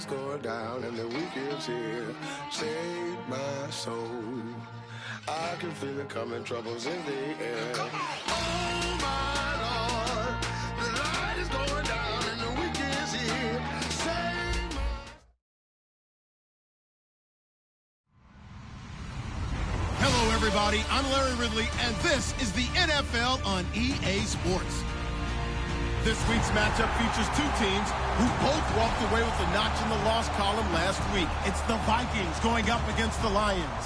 going down and the week is here. Save my soul. I can feel it coming, troubles in the air. Oh my Lord, the light is going down and the week is here. Save my... Hello, everybody. I'm Larry Ridley, and this is the NFL on EA Sports. This week's matchup features two teams who both walked away with a notch in the loss column last week. It's the Vikings going up against the Lions.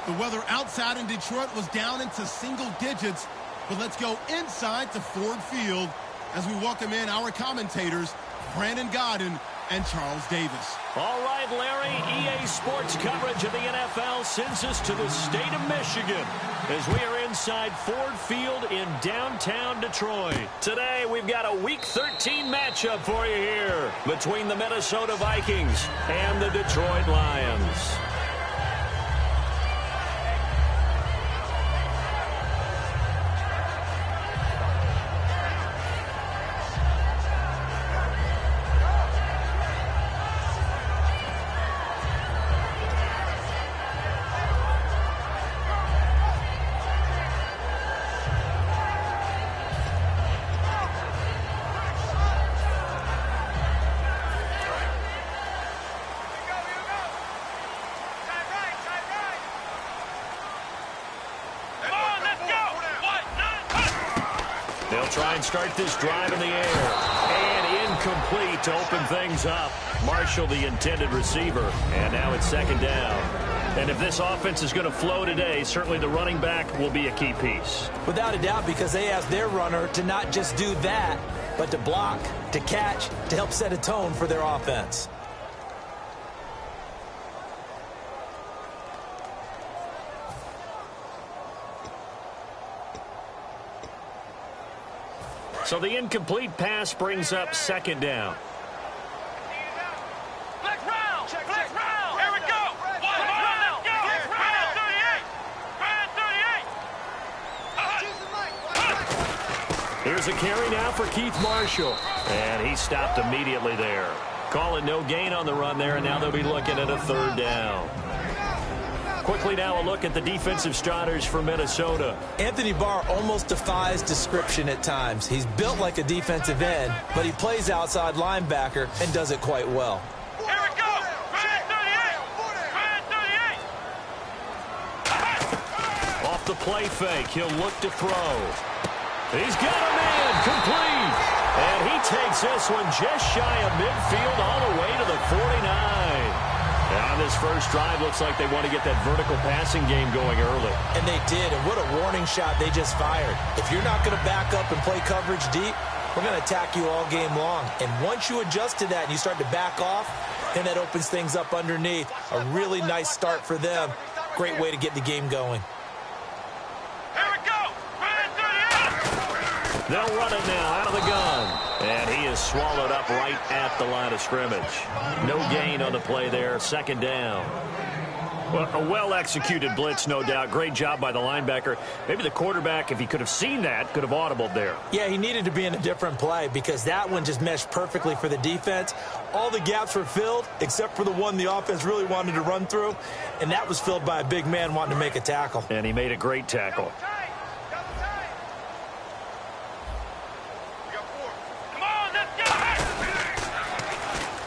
The weather outside in Detroit was down into single digits, but let's go inside to Ford Field as we welcome in our commentators, Brandon Godden and Charles Davis. All right, Larry, EA Sports coverage of the NFL sends us to the state of Michigan as we are inside Ford Field in downtown Detroit. Today, we've got a Week 13 matchup for you here between the Minnesota Vikings and the Detroit Lions. They'll try and start this drive in the air. And incomplete to open things up. Marshall, the intended receiver. And now it's second down. And if this offense is going to flow today, certainly the running back will be a key piece. Without a doubt, because they asked their runner to not just do that, but to block, to catch, to help set a tone for their offense. So the incomplete pass brings up second down. Flex round! Flex round! Here we go! One round! Let's go! Round 38! Round 38! Here's a carry now for Keith Marshall. And he stopped immediately there. Calling no gain on the run there, and now they'll be looking at a third down. Quickly now a look at the defensive starters for Minnesota. Anthony Barr almost defies description at times. He's built like a defensive end, but he plays outside linebacker and does it quite well. Here we go! Round 38! Round 38! Off the play fake, he'll look to throw. He's got a man, complete. And he takes this one just shy of midfield all the way to the 49. Now this first drive looks like they want to get that vertical passing game going early. And they did, and what a warning shot they just fired. If you're not going to back up and play coverage deep, we're going to attack you all game long. And once you adjust to that and you start to back off, then that opens things up underneath. A really nice start for them. Great way to get the game going. Here we go! Round 38! They'll run it now out of the gun. And he is swallowed up right at the line of scrimmage. No gain on the play there. Second down. Well, a well-executed blitz, no doubt. Great job by the linebacker. Maybe the quarterback, if he could have seen that, could have audibled there. Yeah, he needed to be in a different play because that one just meshed perfectly for the defense. All the gaps were filled except for the one the offense really wanted to run through, and that was filled by a big man wanting to make a tackle. And he made a great tackle.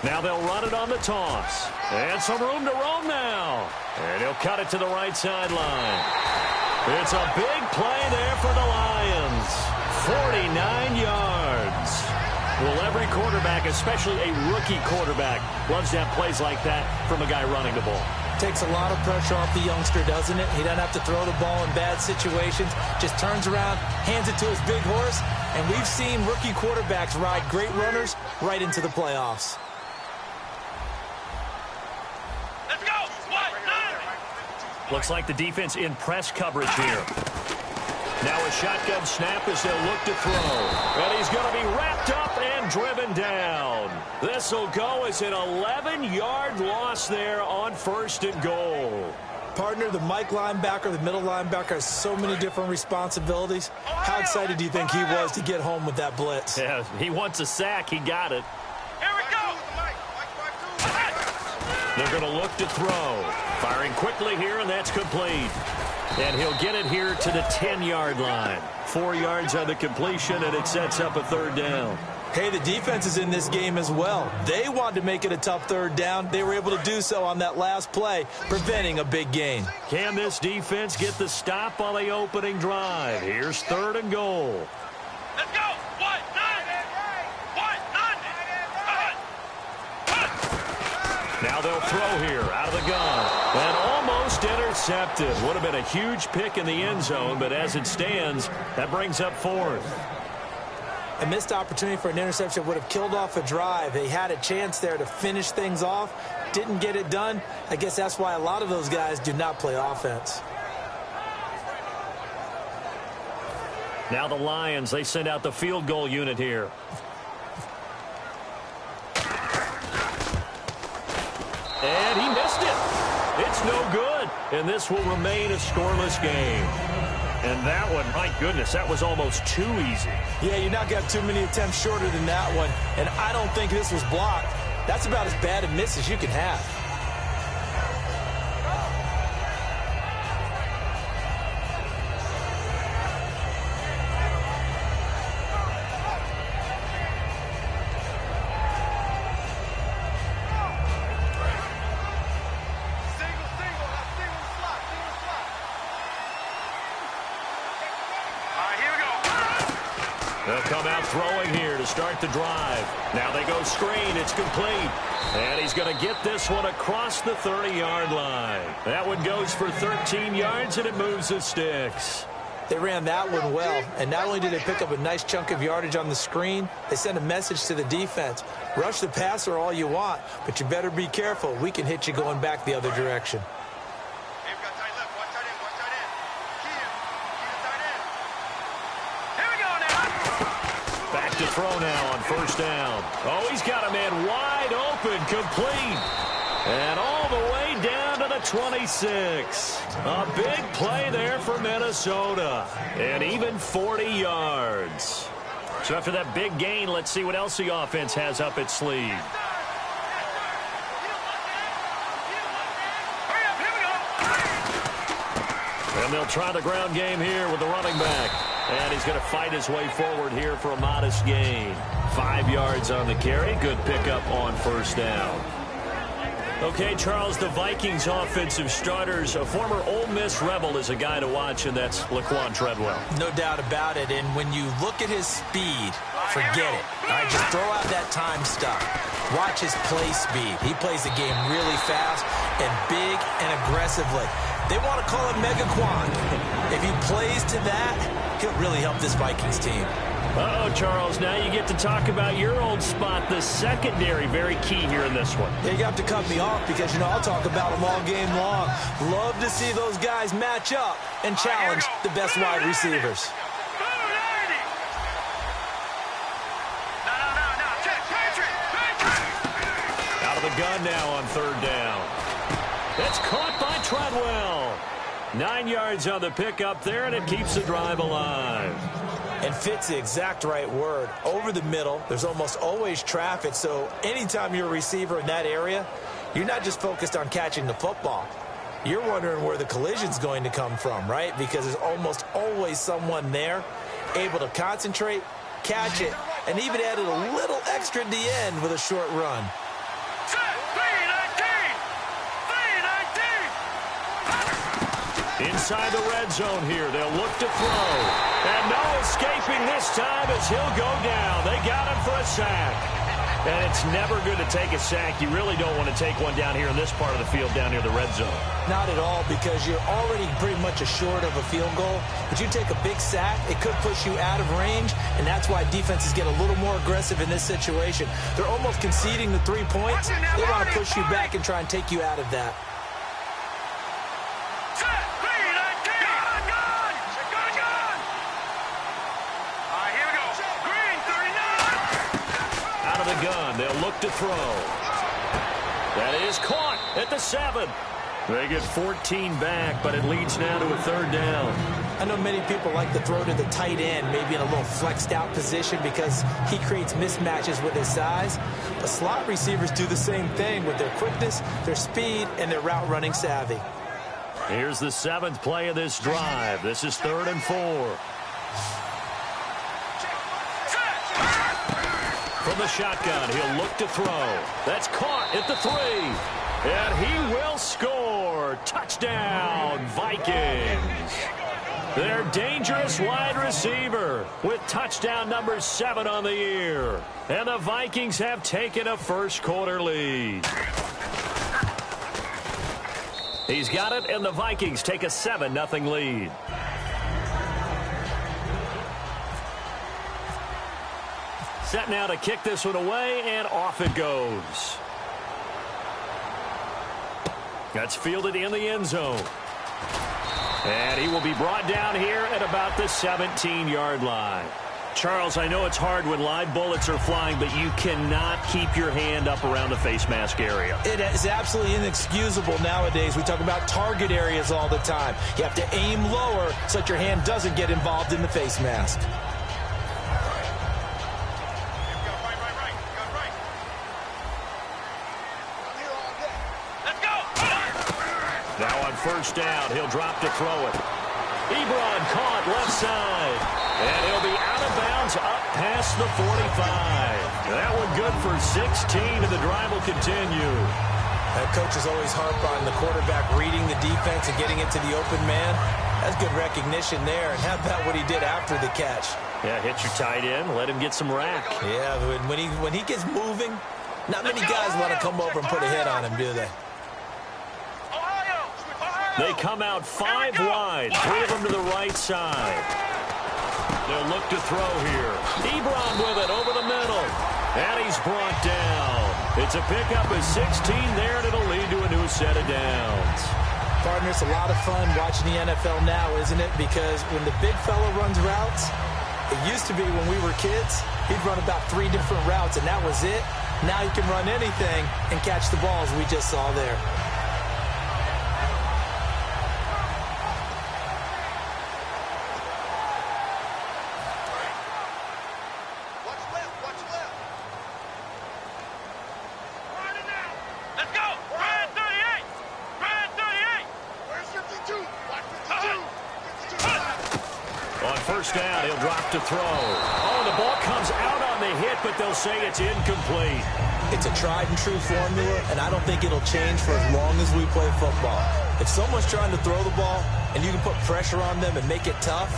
Now they'll run it on the toss. And some room to roam now. And he'll cut it to the right sideline. It's a big play there for the Lions. 49 yards. Well, every quarterback, especially a rookie quarterback, loves to have plays like that from a guy running the ball. Takes a lot of pressure off the youngster, doesn't it? He doesn't have to throw the ball in bad situations. Just turns around, hands it to his big horse. And we've seen rookie quarterbacks ride great runners right into the playoffs. Looks like the defense in press coverage here. Now a shotgun snap as they'll look to throw. And he's going to be wrapped up and driven down. This will go as an 11-yard loss there on first and goal. Partner, the Mike linebacker, the middle linebacker has so many different responsibilities. How excited do you think he was to get home with that blitz? Yeah, he wants a sack. He got it. Here we go. They're going to look to throw. Firing quickly here, and that's complete. And he'll get it here to the 10-yard line. 4 yards on the completion, and it sets up a 3rd down. Hey, the defense is in this game as well. They wanted to make it a tough 3rd down. They were able to do so on that last play, preventing a big gain. Can this defense get the stop on the opening drive? Here's 3rd and goal. Let's go. 1, 9. 1, 9. Now they'll throw here out of the gun. And almost intercepted. Would have been a huge pick in the end zone, but as it stands, that brings up 4th. A missed opportunity for an interception would have killed off a drive. They had a chance there to finish things off. Didn't get it done. I guess that's why a lot of those guys do not play offense. Now the Lions, they send out the field goal unit here. And he missed it. It's no good. And this will remain a scoreless game. And that one, my goodness, that was almost too easy. Yeah, you're not going to have too many attempts shorter than that one. And I don't think this was blocked. That's about as bad a miss as you can have. They'll come out throwing here to start the drive. Now they go screen. It's complete. And he's going to get this one across the 30-yard line. That one goes for 13 yards, and it moves the sticks. They ran that one well, and not only did they pick up a nice chunk of yardage on the screen, they sent a message to the defense. Rush the passer all you want, but you better be careful. We can hit you going back the other direction. To throw now on 1st down. Oh, he's got a man wide open, complete. And all the way down to the 26. A big play there for Minnesota. And even 40 yards. So after that big gain, let's see what else the offense has up its sleeve. And they'll try the ground game here with the running back. And he's going to fight his way forward here for a modest gain. 5 yards on the carry. Good pickup on 1st down. Okay, Charles, the Vikings offensive starters, a former Ole Miss Rebel is a guy to watch, and that's Laquan Treadwell. No doubt about it. And when you look at his speed, forget it. All right, just throw out that time stuff. Watch his play speed. He plays the game really fast and big and aggressively. They want to call him Megaquan. If he plays to that, he'll really help this Vikings team. Uh-oh, Charles, now you get to talk about your old spot, the secondary, very key here in this one. Yeah, you have to cut me off because, you know, I'll talk about them all game long. Love to see those guys match up and challenge the best wide receivers. Out of the gun now on 3rd down. That's caught by Treadwell. 9 yards on the pickup there, and it keeps the drive alive. And fits the exact right word. Over the middle, there's almost always traffic, so anytime you're a receiver in that area, you're not just focused on catching the football. You're wondering where the collision's going to come from, right? Because there's almost always someone there able to concentrate, catch it, and even added a little extra at the end with a short run. Inside the red zone here, they'll look to throw. And no escaping this time as he'll go down. They got him for a sack. And it's never good to take a sack. You really don't want to take one down here in this part of the field, down near the red zone. Not at all, because you're already pretty much short of a field goal. But you take a big sack, it could push you out of range, and that's why defenses get a little more aggressive in this situation. They're almost conceding the 3 points. They want to push you back and try and take you out of that. The gun. They'll look to throw. That is caught at the 7. They get 14 back, but it leads now to a third down. I know many people like to throw to the tight end, maybe in a little flexed out position because he creates mismatches with his size. But slot receivers do the same thing with their quickness, their speed, and their route running savvy. Here's the 7th play of this drive. This is 3rd and 4. From the shotgun, he'll look to throw. That's caught at the 3. And he will score. Touchdown, Vikings. Their dangerous wide receiver with touchdown number 7 on the year. And the Vikings have taken a first-quarter lead. He's got it, and the Vikings take a 7-0 lead. Set now to kick this one away, and off it goes. That's fielded in the end zone. And he will be brought down here at about the 17-yard line. Charles, I know it's hard when live bullets are flying, but you cannot keep your hand up around the face mask area. It is absolutely inexcusable nowadays. We talk about target areas all the time. You have to aim lower so that your hand doesn't get involved in the face mask. Now on first down, he'll drop to throw it. Ebron caught left side. And he'll be out of bounds up past the 45. That one good for 16, and the drive will continue. Coaches always harp on the quarterback reading the defense and getting it to the open man. That's good recognition there. And how about what he did after the catch? Yeah, hit your tight end, let him get some rack. Yeah, when he gets moving, not many guys want to come over and put a hit on him, do they? They come out 5 wide, 3 of them to the right side. They'll look to throw here. Ebron with it over the middle. And he's brought down. It's a pickup of 16 there, and it'll lead to a new set of downs. Partner, it's a lot of fun watching the NFL now, isn't it? Because when the big fella runs routes, it used to be when we were kids, he'd run about 3 different routes, and that was it. Now he can run anything and catch the balls we just saw there. To throw. Oh, the ball comes out on the hit, but they'll say it's incomplete. It's a tried and true formula, and I don't think it'll change for as long as we play football. If someone's trying to throw the ball and you can put pressure on them and make it tough,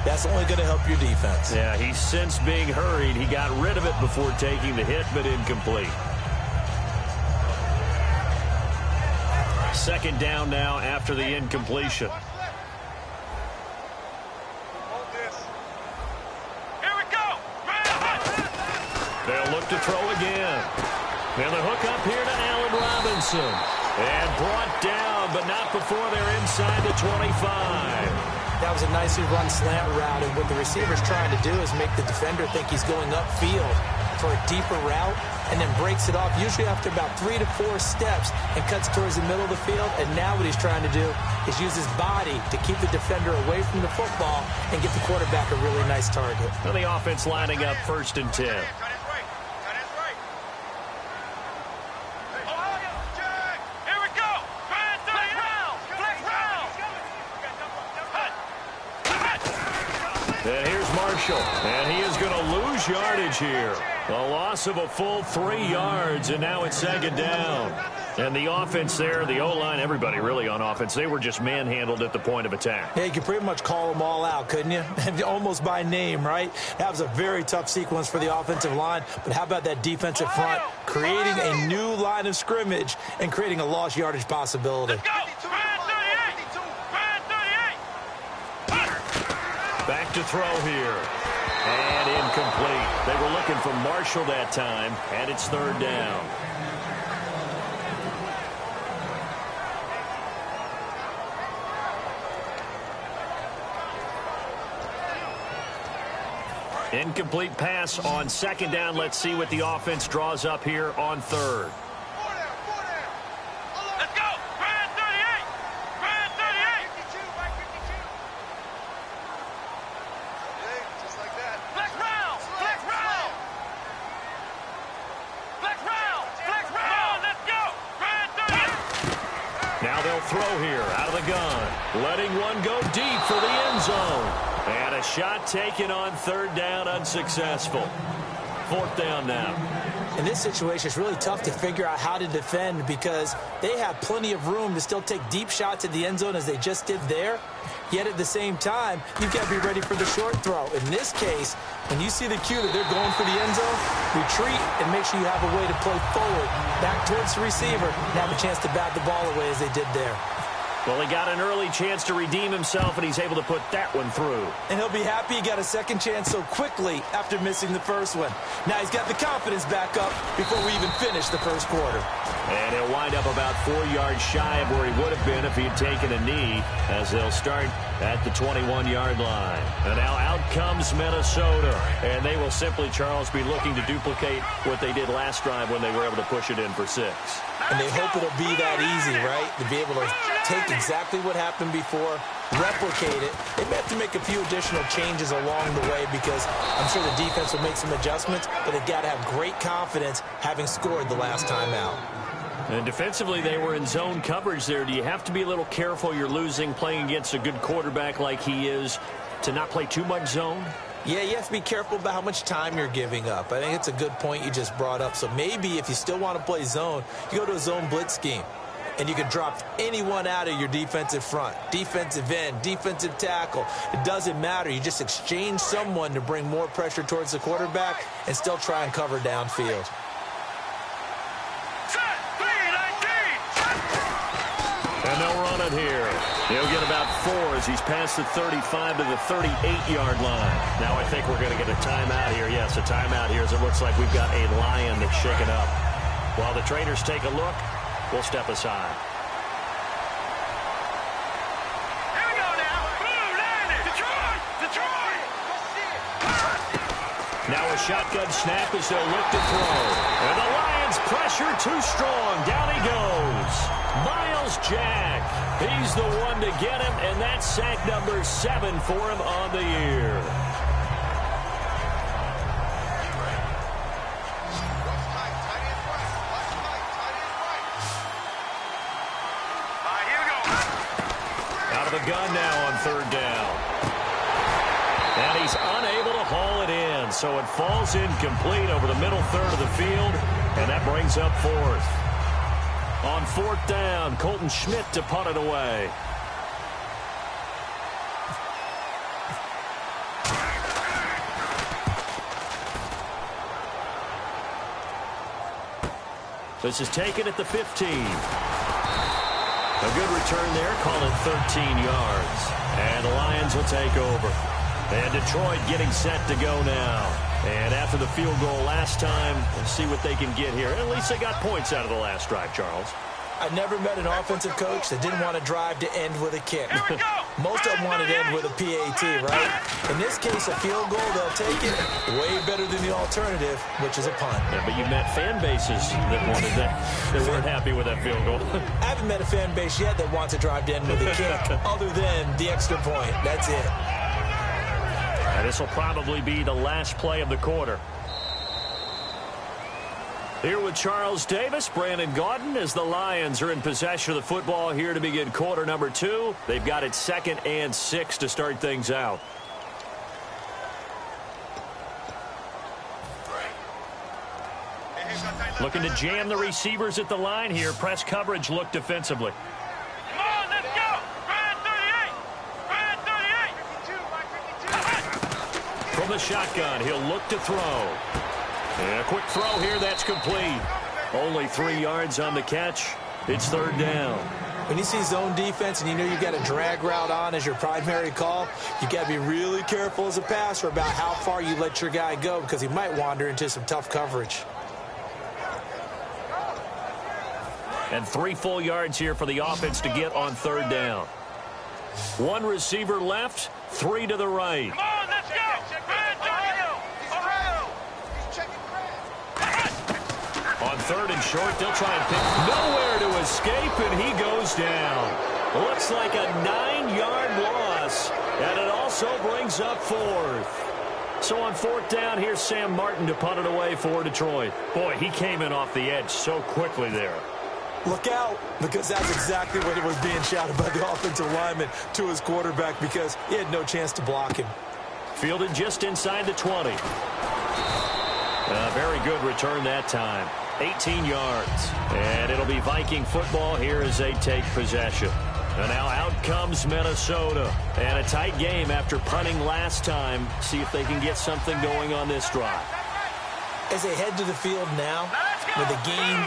that's only going to help your defense. Yeah, he's since being hurried. He got rid of it before taking the hit, but incomplete. 2nd down now after the incompletion. They'll look to throw again. And the hook up here to Allen Robinson. And brought down, but not before they're inside the 25. That was a nicely run slant route, and what the receiver's trying to do is make the defender think he's going upfield for a deeper route, and then breaks it off, usually after about 3 to 4 steps, and cuts towards the middle of the field. And now what he's trying to do is use his body to keep the defender away from the football and get the quarterback a really nice target. Well, the offense lining up 1st and 10. And here's Marshall, and he is going to lose yardage here. A loss of a full 3 yards, and now it's 2nd down. And the offense there, the O-line, everybody really on offense, they were just manhandled at the point of attack. Yeah, you could pretty much call them all out, couldn't you? Almost by name, right? That was a very tough sequence for the offensive line, but how about that defensive front creating a new line of scrimmage and creating a lost yardage possibility? Back to throw here. And incomplete. They were looking for Marshall that time, and it's 3rd down. Incomplete pass on 2nd down. Let's see what the offense draws up here on 3rd. Now they'll throw here out of the gun. Letting one go deep for the end zone. And a shot taken on third down, unsuccessful. Fourth down now. In this situation, it's really tough to figure out how to defend because they have plenty of room to still take deep shots at the end zone as they just did there. Yet at the same time, you've got to be ready for the short throw. In this case, when you see the cue that they're going for the end zone, retreat and make sure you have a way to play forward, back towards the receiver, and have a chance to bat the ball away as they did there. Well, he got an early chance to redeem himself, and he's able to put that one through. And he'll be happy he got a second chance so quickly after missing the first one. Now he's got the confidence back up before we even finish the first quarter. And he'll wind up about 4 yards shy of where he would have been if he had taken a knee, as they'll start at the 21-yard line. And now out comes Minnesota. And they will simply, Charles, be looking to duplicate what they did last drive when they were able to push it in for 6. And they hope it'll be that easy, right? To be able to take exactly what happened before, replicate it. They may have to make a few additional changes along the way because I'm sure the defense will make some adjustments, but they've got to have great confidence having scored the last time out. And defensively, they were in zone coverage there. Do you have to be a little careful you're losing playing against a good quarterback like he is to not play too much zone? Yeah, you have to be careful about how much time you're giving up. I think it's a good point you just brought up. So maybe if you still want to play zone, you go to a zone blitz scheme. And you can drop anyone out of your defensive front, defensive end, defensive tackle. It doesn't matter. You just exchange someone to bring more pressure towards the quarterback and still try and cover downfield. And they'll run it here. He'll get about 4 as he's past the 35 to the 38-yard line. Now I think we're going to get a timeout here. Yes, a timeout here as it looks like we've got a Lion that's shaken up. While the Traders take a look, we'll step aside. Here we go now. Blue landed. Detroit. Now a shotgun snap as they'll look to throw. And the Lions pressure too strong. Down he goes. Miles Jack. He's the one to get him, and that's sack number 7 for him on the year. The gun now on third down. And he's unable to haul it in, so it falls incomplete over the middle third of the field, and that brings up 4th. On 4th down, Colton Schmidt to punt it away. This is taken at the 15. A good return there, call it 13 yards. And the Lions will take over. And Detroit getting set to go now. And after the field goal last time, we'll see what they can get here. At least they got points out of the last drive, Charles. I've never met an offensive coach that didn't want to drive to end with a kick. Most of them wanted to end with a PAT, right? In this case, a field goal, they'll take it. Way better than the alternative, which is a punt. Yeah, but you met fan bases that wanted that. They weren't happy with that field goal. I haven't met a fan base yet that wants to drive to end with a kick other than the extra point. That's it. And this will probably be the last play of the quarter. Here with Charles Davis, Brandon Gaudin, as the Lions are in possession of the football here to begin quarter number 2. They've got it 2nd and 6 to start things out. Looking to jam the receivers at the line here. Press coverage look defensively. Come on, let's go. Brad 38. From the shotgun, he'll look to throw. And a quick throw here, that's complete. Only 3 yards on the catch. It's 3rd down. When you see zone defense and you know you've got a drag route on as your primary call, you've got to be really careful as a passer about how far you let your guy go because he might wander into some tough coverage. And 3 full yards here for the offense to get on 3rd down. 1 receiver left, 3 to the right. Come on, let's go. On 3rd and short, they'll try and pick. Nowhere to escape, and he goes down. Looks like a 9-yard loss, and it also brings up 4th. So on 4th down, here's Sam Martin to punt it away for Detroit. Boy, he came in off the edge so quickly there. Look out, because that's exactly what it was being shouted by the offensive lineman to his quarterback because he had no chance to block him. Fielded just inside the 20. Very good return that time. 18 yards. And it'll be Viking football here as they take possession. And now out comes Minnesota. And a tight game after punting last time. See if they can get something going on this drive. As they head to the field now, with the game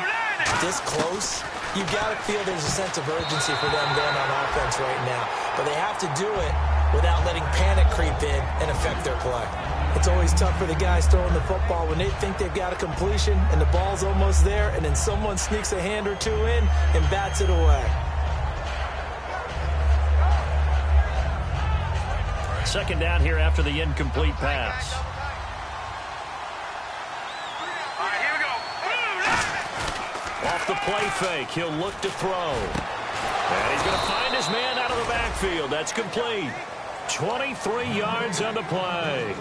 this close, you got to feel there's a sense of urgency for them going on offense right now. But they have to do it without letting panic creep in and affect their play. It's always tough for the guys throwing the football when they think they've got a completion and the ball's almost there, and then someone sneaks a hand or two in and bats it away. Second down here after the incomplete pass. Off the play fake, he'll look to throw. And he's going to find his man out of the backfield. That's complete. 23 yards on the play.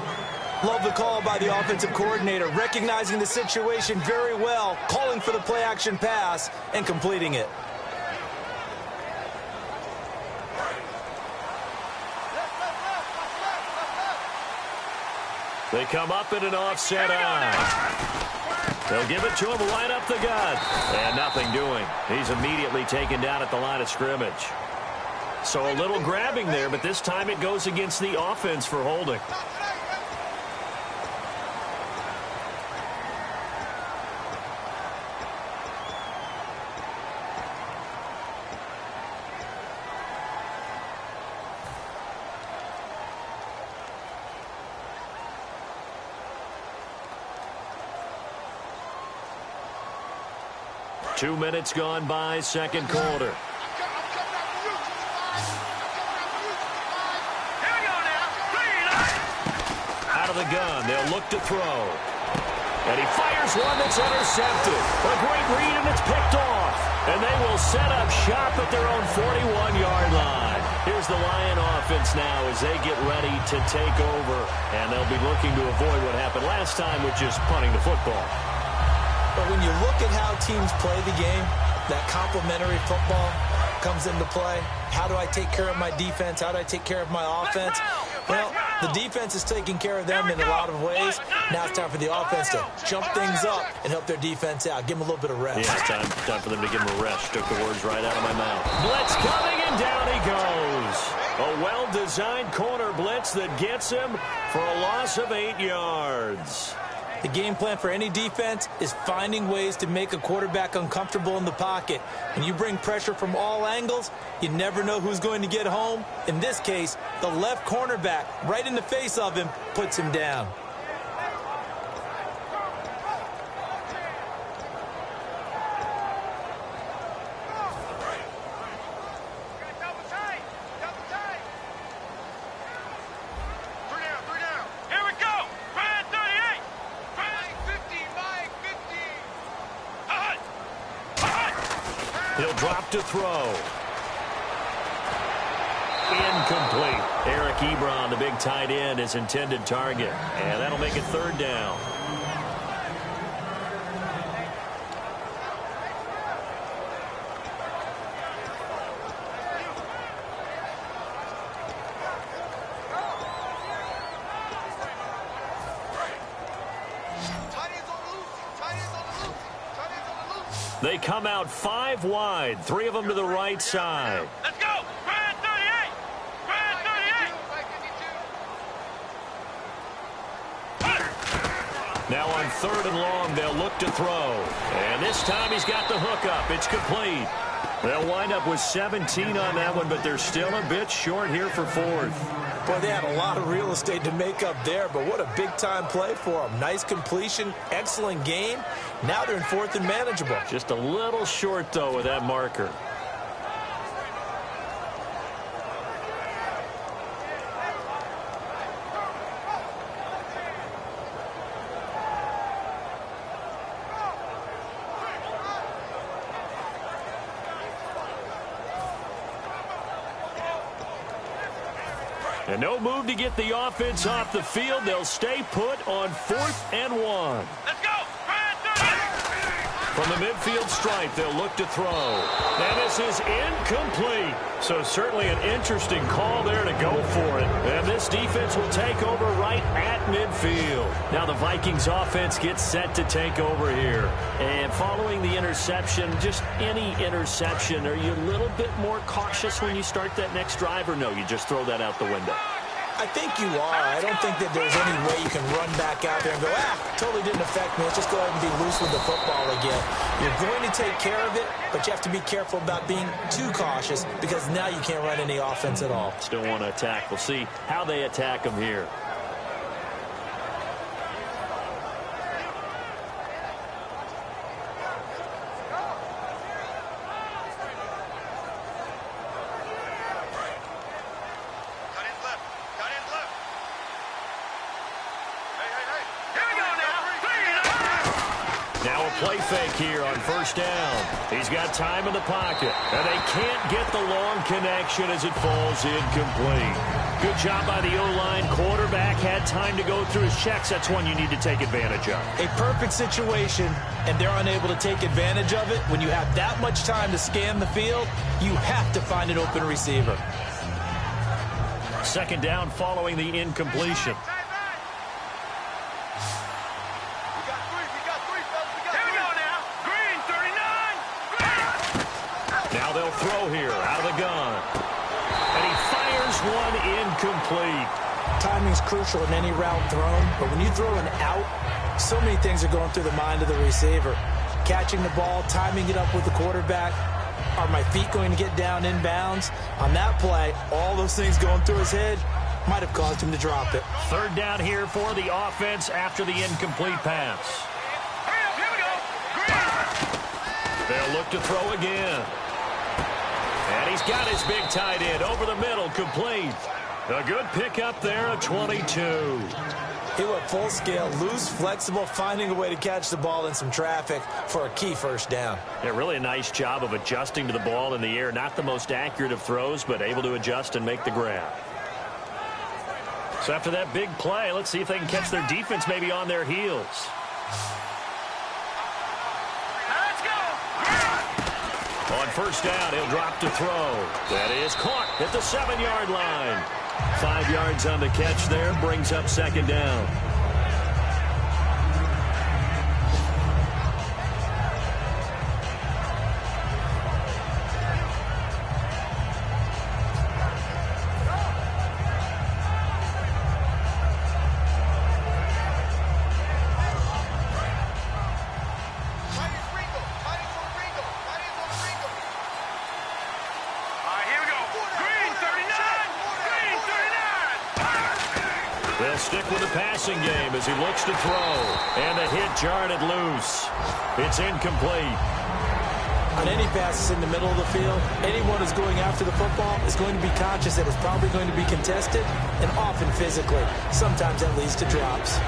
Love the call by the offensive coordinator, recognizing the situation very well, calling for the play-action pass, and completing it. They come up in an offset eye. They'll give it to him right up the gut. And nothing doing. He's immediately taken down at the line of scrimmage. So a little grabbing there, but this time it goes against the offense for holding. Two minutes gone by, second quarter. Out of the gun, they'll look to throw. And he fires one that's intercepted. A great read, and it's picked off. And they will set up shop at their own 41-yard line. Here's the Lion offense now as they get ready to take over. And they'll be looking to avoid what happened last time, which is punting the football. But when you look at how teams play the game, that complementary football comes into play. How do I take care of my defense? How do I take care of my offense? Well, the defense is taking care of them in a lot of ways. Now it's time for the offense to jump things up and help their defense out. Give them a little bit of rest. Yeah, it's time for them to give them a rest. Took the words right out of my mouth. Blitz coming, and down he goes. A well-designed corner blitz that gets him for a loss of 8 yards. The game plan for any defense is finding ways to make a quarterback uncomfortable in the pocket. When you bring pressure from all angles, you never know who's going to get home. In this case, the left cornerback, right in the face of him, puts him down. He'll drop to throw. Incomplete. Eric Ebron, the big tight end, his intended target. And that'll make it third down. They come out 5 wide, 3 of them to the right side. Let's go! Brand 38! Brand 38! Now on third and long, they'll look to throw. And this time he's got the hook up. It's complete. They'll wind up with 17 on that one, but they're still a bit short here for fourth. Boy, they had a lot of real estate to make up there, but what a big-time play for them. Nice completion, excellent game. Now they're in fourth and manageable. Just a little short, though, with that marker. And no move to get the offense off the field. They'll stay put on 4th and 1. Let's go! Brand 38! From the midfield stripe, they'll look to throw. And this is incomplete. So certainly an interesting call there to go for it. And this defense will take over right at midfield. Now the Vikings offense gets set to take over here. And following the interception, just any interception, are you a little bit more cautious when you start that next drive, or no, you just throw that out the window? I think you are. I don't think that there's any way you can run back out there and go, totally didn't affect me. Let's just go ahead and be loose with the football again. You're going to take care of it, but you have to be careful about being too cautious because now you can't run any offense at all. Still want to attack. We'll see how they attack them here. Play fake here on first down. He's got time in the pocket, and they can't get the long connection as it falls incomplete. Good job by the O-line. Quarterback had time to go through his checks. That's one you need to take advantage of. A perfect situation, and they're unable to take advantage of it. When you have that much time to scan the field, you have to find an open receiver. Second down following the incompletion. They'll throw here out of the gun. And he fires one incomplete. Timing's crucial in any route thrown, but when you throw an out, so many things are going through the mind of the receiver. Catching the ball, timing it up with the quarterback. Are my feet going to get down inbounds? On that play, all those things going through his head might have caused him to drop it. Third down here for the offense after the incomplete pass. They'll look to throw again. And he's got his big tight end over the middle, complete. A good pickup there at 22. He went full scale, loose, flexible, finding a way to catch the ball in some traffic for a key first down. Yeah, really a nice job of adjusting to the ball in the air. Not the most accurate of throws, but able to adjust and make the grab. So after that big play, let's see if they can catch their defense maybe on their heels. On first down, he'll drop to throw. That is caught at the 7-yard line. 5 yards on the catch there, brings up second down. They'll stick with the passing game as he looks to throw. And the hit jarred it loose. It's incomplete. On any passes in the middle of the field, anyone who's going after the football is going to be conscious that it's probably going to be contested, and often physically. Sometimes that leads to drops.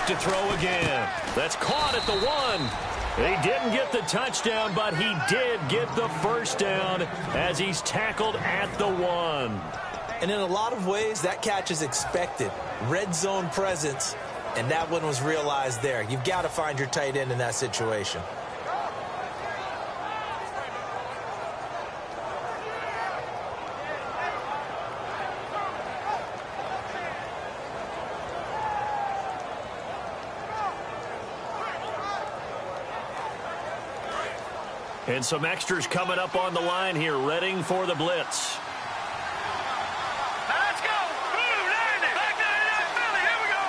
To throw again. That's caught at the 1. He didn't get the touchdown, but he did get the first down as he's tackled at the 1. And in a lot of ways, that catch is expected. Red zone presence, and that one was realized there. You've got to find your tight end in that situation. And some extras coming up on the line here, readying for the blitz. Let's go. Ooh, back Philly. Here we go.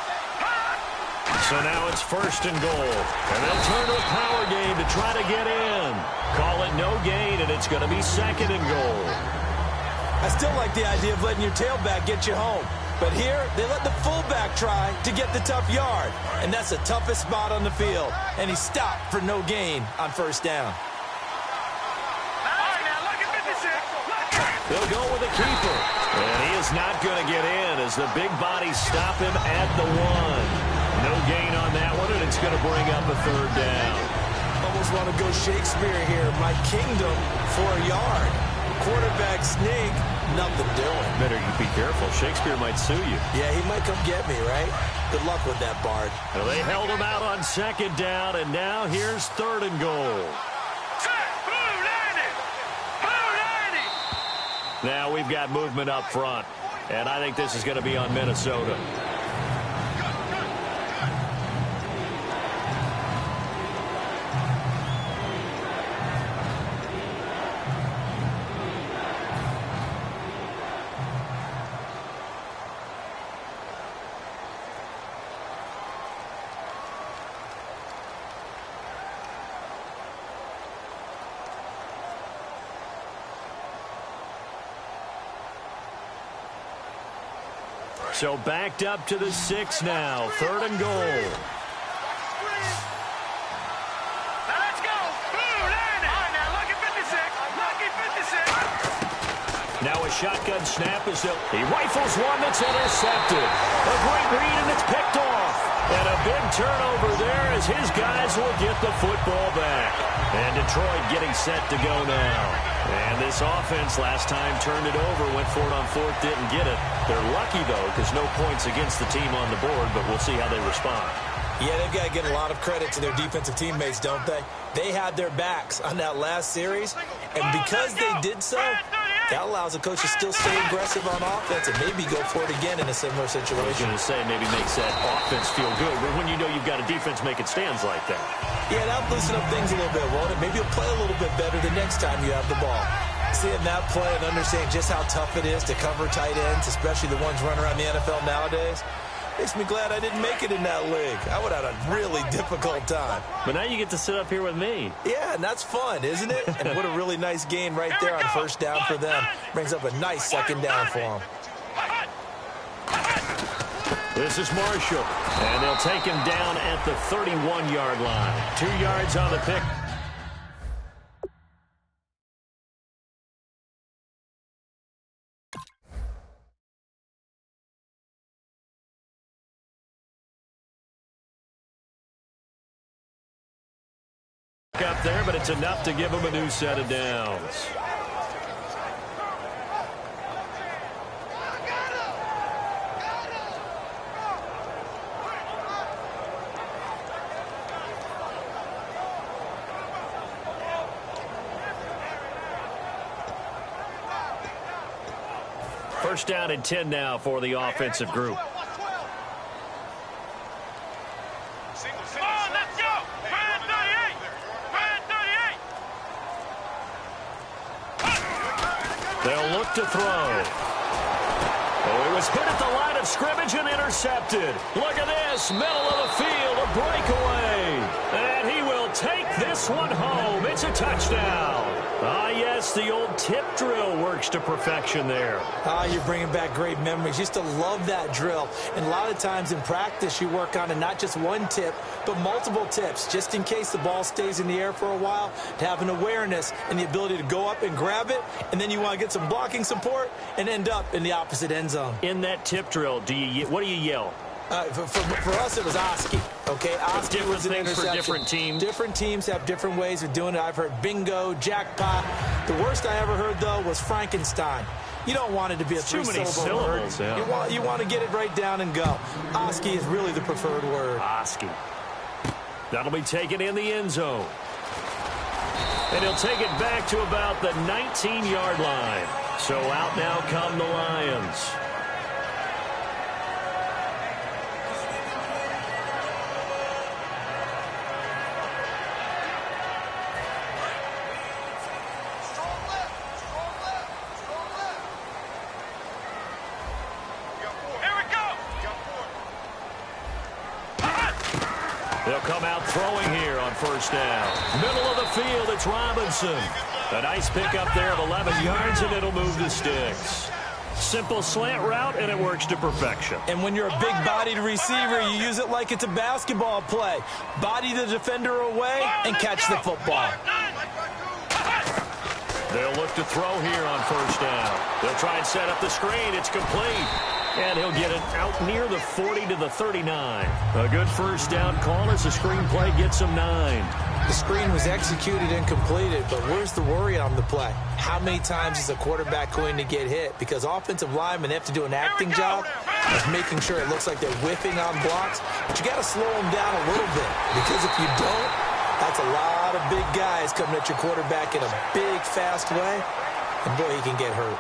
So now it's first and goal. And they'll turn to a power game to try to get in. Call it no gain, and it's going to be second and goal. I still like the idea of letting your tailback get you home. But here, they let the fullback try to get the tough yard. And that's the toughest spot on the field. And he stopped for no gain on first down. They'll go with a keeper. And he is not going to get in as the big bodies stop him at the 1. No gain on that one, and it's going to bring up a 3rd down. Almost want to go Shakespeare here. My kingdom for a yard. Quarterback sneak, nothing doing. Better you be careful. Shakespeare might sue you. Yeah, he might come get me, right? Good luck with that, Bard. Well, they held him out on 2nd down, and now here's 3rd and goal. Now we've got movement up front, and I think this is going to be on Minnesota. So backed up to the 6 now. 3rd and goal. Let's go. Blue landing. All right, now lucky 56. Lucky 56. Now a shotgun snap as he rifles one that's intercepted. A great read, and it's picked off. And a big turnover there as his guys will get the football back. And Detroit getting set to go now. And this offense last time turned it over, went for it on 4th, didn't get it. They're lucky, though, because no points against the team on the board, but we'll see how they respond. Yeah, they've got to get a lot of credit to their defensive teammates, don't they? They had their backs on that last series, and because they did so, that allows the coach to still stay aggressive on offense and maybe go for it again in a similar situation. I was going to say maybe makes that offense feel good, but when you know you've got a defense making stands like that. Yeah, that'll loosen up things a little bit, won't it? Maybe you'll play a little bit better the next time you have the ball. Seeing that play and understanding just how tough it is to cover tight ends, especially the ones running around the NFL nowadays, makes me glad I didn't make it in that league. I would have had a really difficult time. But now you get to sit up here with me. Yeah, and that's fun, isn't it? And what a really nice gain right there on 1st down for them. Brings up a nice 2nd down for them. This is Marshall, and they'll take him down at the 31-yard line. 2 yards on the pick. Up there, but it's enough to give him a new set of downs. First down and 10 now for the offensive group. They'll look to throw. Oh, he was hit at the line of scrimmage and intercepted. Look at this, middle of the field, a breakaway. And he will take this one home. It's a touchdown. Ah, yes, the old tip drill works to perfection there. Ah, you're bringing back great memories. Used to love that drill. And a lot of times in practice, you work on it, not just one tip, but multiple tips, just in case the ball stays in the air for a while, to have an awareness and the ability to go up and grab it, and then you want to get some blocking support and end up in the opposite end zone. In that tip drill, what do you yell? For us, it was Oski. Okay, Oski was an interception. For different teams. Different teams have different ways of doing it. I've heard bingo, jackpot. The worst I ever heard, though, was Frankenstein. You don't want it to be a three-syllable word. Yeah. You want to get it right down and go. Oski is really the preferred word. Oski. That'll be taken in the end zone. And he'll take it back to about the 19-yard line. So out now come the Lions. They'll come out throwing here on first down. Middle of the field, it's Robinson. A nice pickup there of 11 yards, and it'll move the sticks. Simple slant route, and it works to perfection. And when you're a big-bodied receiver, you use it like it's a basketball play. Body the defender away and catch the football. They'll look to throw here on first down. They'll try and set up the screen. It's complete. And he'll get it out near the 40 to the 39. A good first down call as the screen play gets him 9. The screen was executed and completed, but where's the worry on the play? How many times is a quarterback going to get hit? Because offensive linemen have to do an acting job of making sure it looks like they're whiffing on blocks. But you got to slow them down a little bit, because if you don't, that's a lot of big guys coming at your quarterback in a big, fast way. And boy, he can get hurt.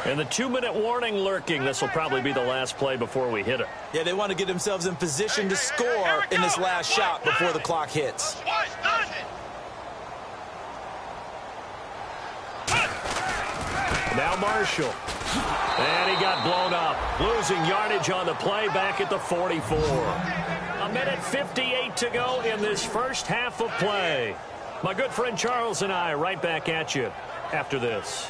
And the 2-minute warning lurking. This will probably be the last play before we hit it. Yeah, they want to get themselves in position to score in this last shot before the clock hits. Now Marshall. And he got blown up. Losing yardage on the play back at the 44. A minute 58 to go in this first half of play. My good friend Charles and I right back at you after this.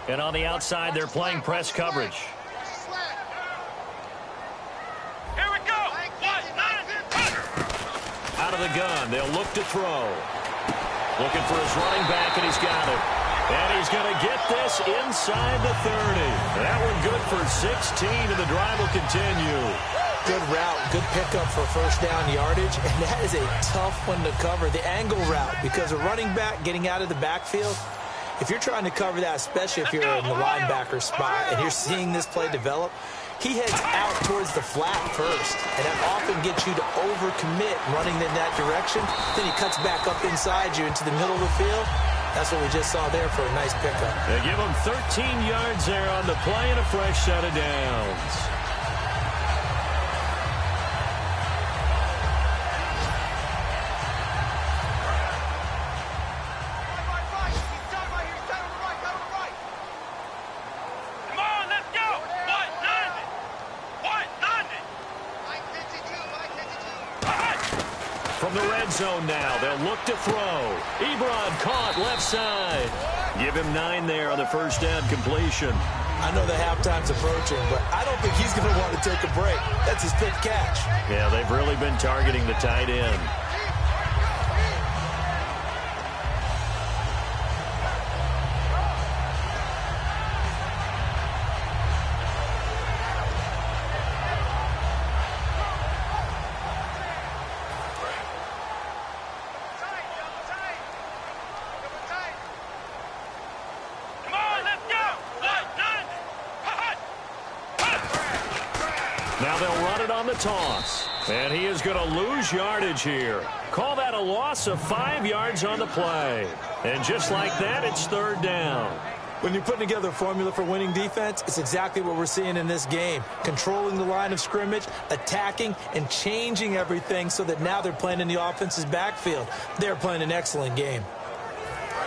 And on the outside, they're playing press coverage. Here we go. Out of the gun, they'll look to throw. Looking for his running back, and he's got it. And he's going to get this inside the 30. That one good for 16, and the drive will continue. Good route, good pickup for first down yardage, and that is a tough one to cover. The angle route, because a running back getting out of the backfield, if you're trying to cover that, especially if you're in the linebacker spot and you're seeing this play develop, he heads out towards the flat first, and that often gets you to overcommit running in that direction. Then he cuts back up inside you into the middle of the field. That's what we just saw there for a nice pickup. They give him 13 yards there on the play and a fresh set of downs. From the red zone now, they'll look to throw. Ebron caught left side. Give him 9 there on the first down completion. I know the halftime's approaching, but I don't think he's going to want to take a break. That's his 5th catch. Yeah, they've really been targeting the tight end. Now they'll run it on the toss. And he is going to lose yardage here. Call that a loss of 5 yards on the play. And just like that, it's 3rd down. When you're putting together a formula for winning defense, it's exactly what we're seeing in this game. Controlling the line of scrimmage, attacking, and changing everything so that now they're playing in the offense's backfield. They're playing an excellent game.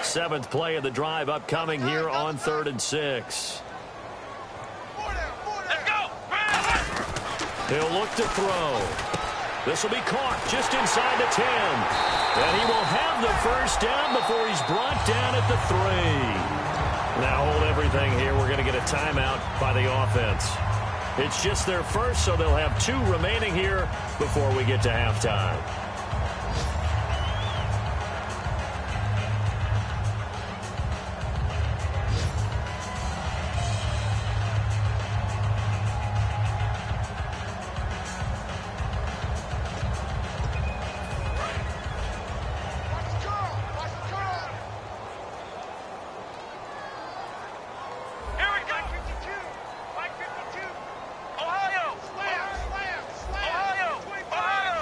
7th play of the drive upcoming here on 3rd and 6. He'll look to throw. This will be caught just inside the 10. And he will have the first down before he's brought down at the 3. Now hold everything here. We're going to get a timeout by the offense. It's just their first, so they'll have 2 remaining here before we get to halftime.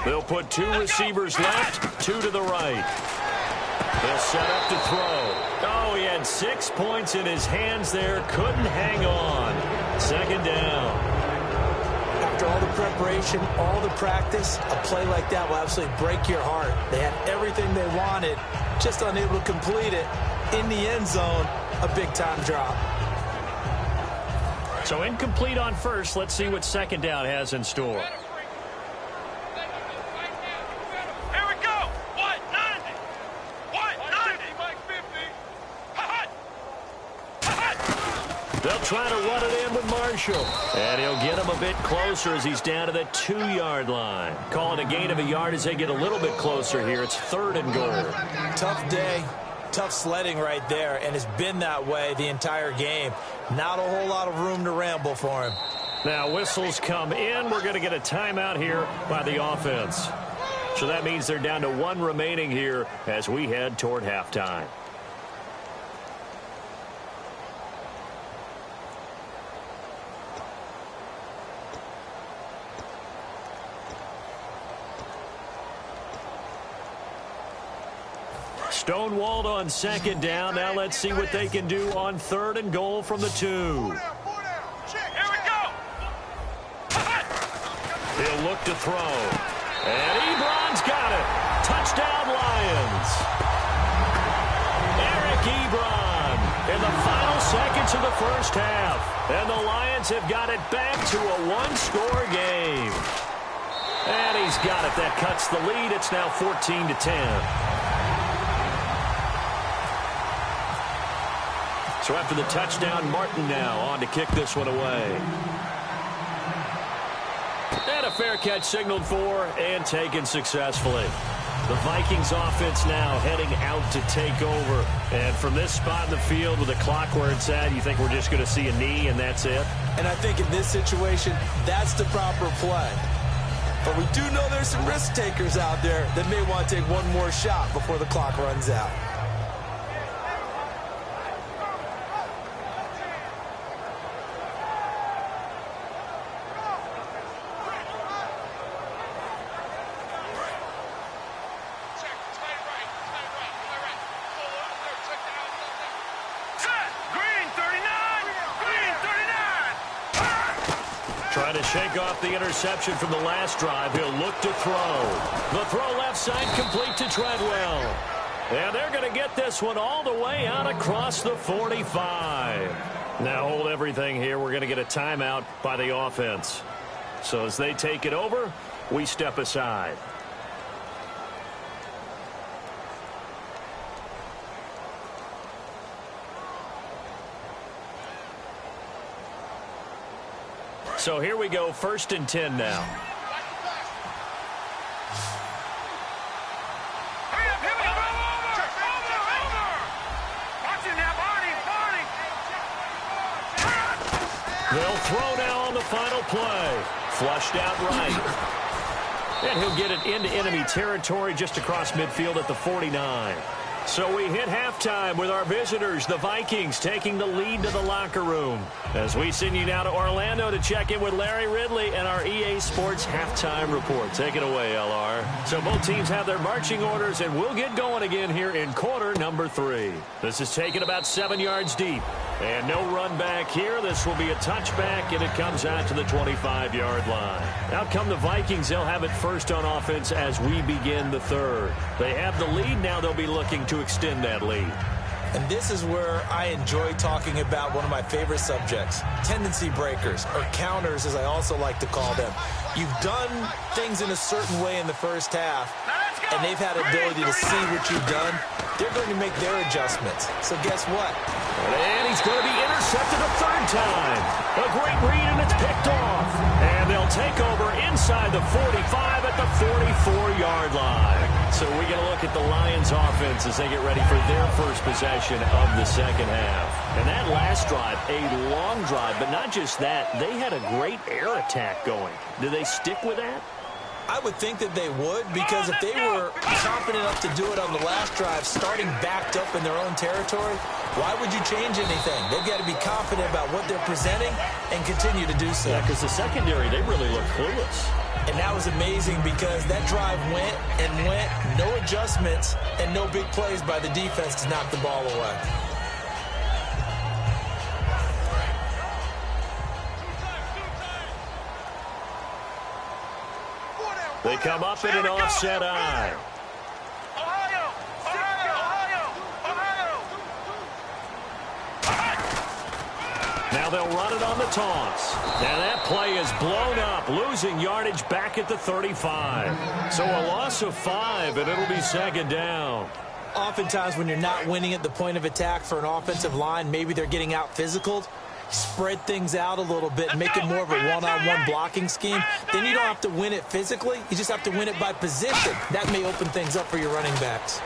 They'll put 2 receivers left, 2 to the right. They'll set up to throw. Oh, he had 6 points in his hands there. Couldn't hang on. 2nd down. After all the preparation, all the practice, a play like that will absolutely break your heart. They had everything they wanted, just unable to complete it. In the end zone, a big-time drop. So incomplete on first. Let's see what second down has in store. They'll try to run it in with Marshall. And he'll get him a bit closer as he's down to the 2-yard line. Calling a gain of a yard as they get a little bit closer here. It's 3rd and goal. Tough day. Tough sledding right there, and it's been that way the entire game. Not a whole lot of room to ramble for him. Now whistles come in. We're going to get a timeout here by the offense. So that means they're down to 1 remaining here as we head toward halftime. Stonewalled on 2nd down. Now let's see what they can do on 3rd and goal from the 2. Here we go. He'll look to throw. And Ebron's got it. Touchdown, Lions. Eric Ebron in the final seconds of the first half. And the Lions have got it back to a 1-score game. And he's got it. That cuts the lead. It's now 14-10. So after the touchdown, Martin now on to kick this one away. And a fair catch signaled for and taken successfully. The Vikings offense now heading out to take over. And from this spot in the field with the clock where it's at, you think we're just going to see a knee and that's it? And I think in this situation, that's the proper play. But we do know there's some risk takers out there that may want to take one more shot before the clock runs out. Trying to shake off the interception from the last drive. He'll look to throw. The throw left side complete to Treadwell. And they're going to get this one all the way out across the 45. Now hold everything here. We're going to get a timeout by the offense. So as they take it over, we step aside. So here we go, 1st and 10 now. They'll throw now on the final play. Flushed out right. And he'll get it into enemy territory just across midfield at the 49. So we hit halftime with our visitors, the Vikings, taking the lead to the locker room. As we send you now to Orlando to check in with Larry Ridley and our EA Sports halftime report. Take it away, LR. So both teams have their marching orders, and we'll get going again here in quarter number 3. This is taken about 7 yards deep. And no run back here. This will be a touchback, and it comes out to the 25-yard line. Out come the Vikings. They'll have it first on offense as we begin the 3rd. They have the lead. Now they'll be looking to extend that lead. And this is where I enjoy talking about one of my favorite subjects, tendency breakers, or counters as I also like to call them. You've done things in a certain way in the first half, and they've had ability to see what you've done. They're going to make their adjustments. So guess what? And he's going to be intercepted a 3rd time. A great read, and it's picked off. And they'll take over inside the 45 at the 44-yard line. So we get a look at the Lions offense as they get ready for their first possession of the second half. And that last drive, a long drive, but not just that, they had a great air attack going. Do they stick with that? I would think that they would, because if they were confident enough to do it on the last drive, starting backed up in their own territory, why would you change anything? They've got to be confident about what they're presenting and continue to do so. Yeah, because the secondary, they really look clueless. And that was amazing because that drive went and went, no adjustments, and no big plays by the defense to knock the ball away. They come up in an offset eye. Now Now they'll run it on the taunts. And that play is blown up, losing yardage back at the 35. So a loss of 5, and it'll be second down. Oftentimes when you're not winning at the point of attack for an offensive line, maybe they're getting out physical, spread things out a little bit, make it more of a one-on-one blocking scheme. Then you don't have to win it physically. You just have to win it by position. That may open things up for your running backs.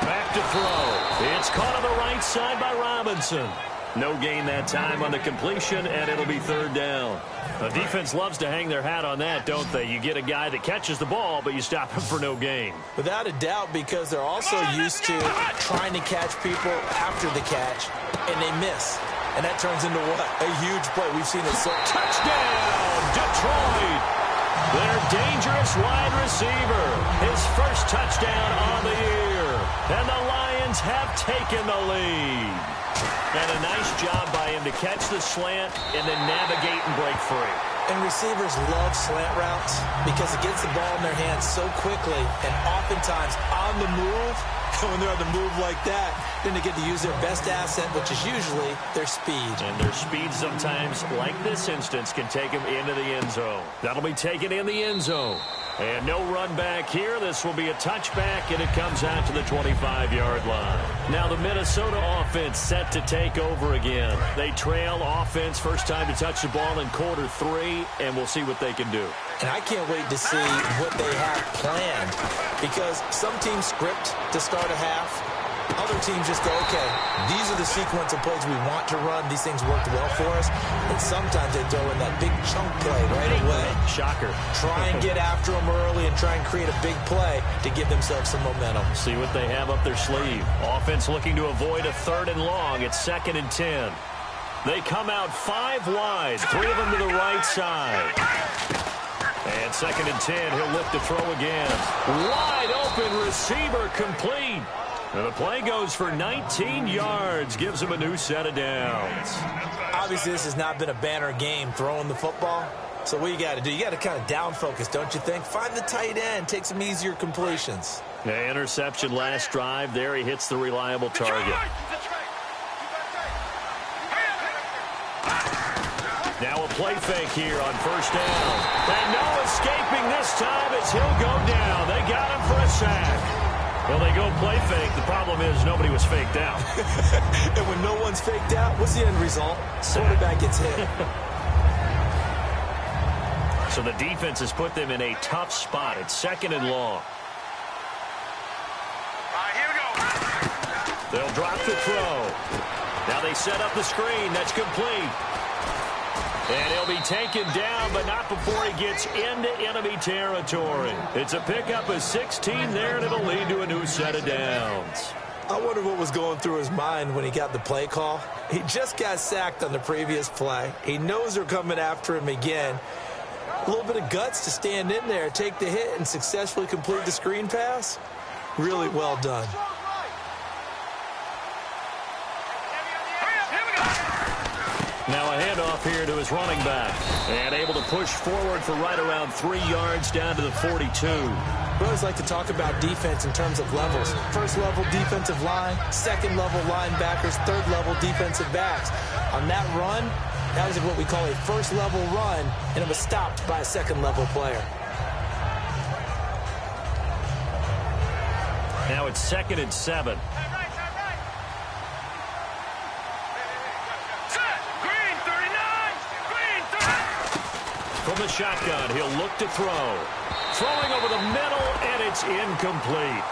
Back to throw. It's caught on the right side by Robinson. No gain that time on the completion, and it'll be third down. The defense loves to hang their hat on that, don't they? You get a guy that catches the ball, but you stop him for no gain. Without a doubt, because they're also used to trying to catch people after the catch, and they miss. And that turns into what? A huge play. We've seen it so. Touchdown, Detroit! Their dangerous wide receiver. His first touchdown on the year. And the Lions have taken the lead. And a nice job by him to catch the slant and then navigate and break free. And receivers love slant routes because it gets the ball in their hands so quickly and oftentimes on the move. When they're on the move like that, then they get to use their best asset, which is usually their speed. And their speed sometimes, like this instance, can take them into the end zone. That'll be taken in the end zone. And no run back here. This will be a touchback, and it comes out to the 25-yard line. Now the Minnesota offense set to take over again. They trail offense, first time to touch the ball in quarter 3, and we'll see what they can do. And I can't wait to see what they have planned, because some teams script to start a half. Other teams just go, okay, these are the sequence of plays we want to run. These things worked well for us. And sometimes they throw in that big chunk play right away. Shocker. Try and get after them early and try and create a big play to give themselves some momentum. See what they have up their sleeve. Offense looking to avoid a 3rd and long. It's 2nd and 10. They come out 5 wide, 3 of them to the right side. And 2nd and 10, he'll look to throw again. Wide open receiver complete. And the play goes for 19 yards, gives him a new set of downs. Obviously, this has not been a banner game throwing the football. So what you got to do, you got to kind of down focus, don't you think? Find the tight end, take some easier completions. The interception last drive. There he hits the reliable target. Now a play fake here on first down. And no escaping this time as he'll go down. They got him for a sack. Well, they go play fake. The problem is nobody was faked out. And when no one's faked out, what's the end result? Quarterback gets hit. So the defense has put them in a tough spot. It's 2nd and long. All right, here we go. They'll drop the throw. Now they set up the screen. That's complete. And he'll be taken down, but not before he gets into enemy territory. It's a pickup of 16 there, and it'll lead to a new set of downs. I wonder what was going through his mind when he got the play call. He just got sacked on the previous play. He knows they're coming after him again. A little bit of guts to stand in there, take the hit, and successfully complete the screen pass. Really well done. Now a handoff here to his running back. And able to push forward for right around 3 yards down to the 42. We always like to talk about defense in terms of levels. First level defensive line, second level linebackers, third level defensive backs. On that run, that was what we call a first level run, and it was stopped by a second level player. Now it's 2nd and 7. From the shotgun, he'll look to throw. Throwing over the middle, and it's incomplete.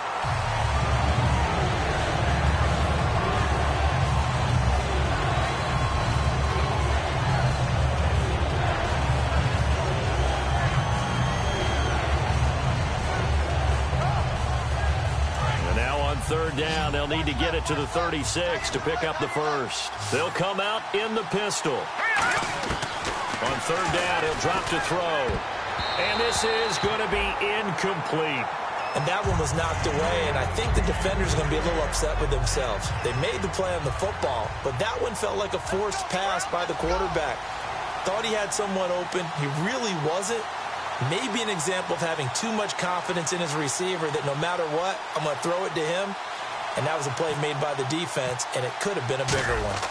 And now on 3rd down, they'll need to get it to the 36 to pick up the first. They'll come out in the pistol. On 3rd down, he'll drop to throw. And this is going to be incomplete. And that one was knocked away, and I think the defenders are going to be a little upset with themselves. They made the play on the football, but that one felt like a forced pass by the quarterback. Thought he had someone open. He really wasn't. Maybe an example of having too much confidence in his receiver that no matter what, I'm going to throw it to him. And that was a play made by the defense, and it could have been a bigger one.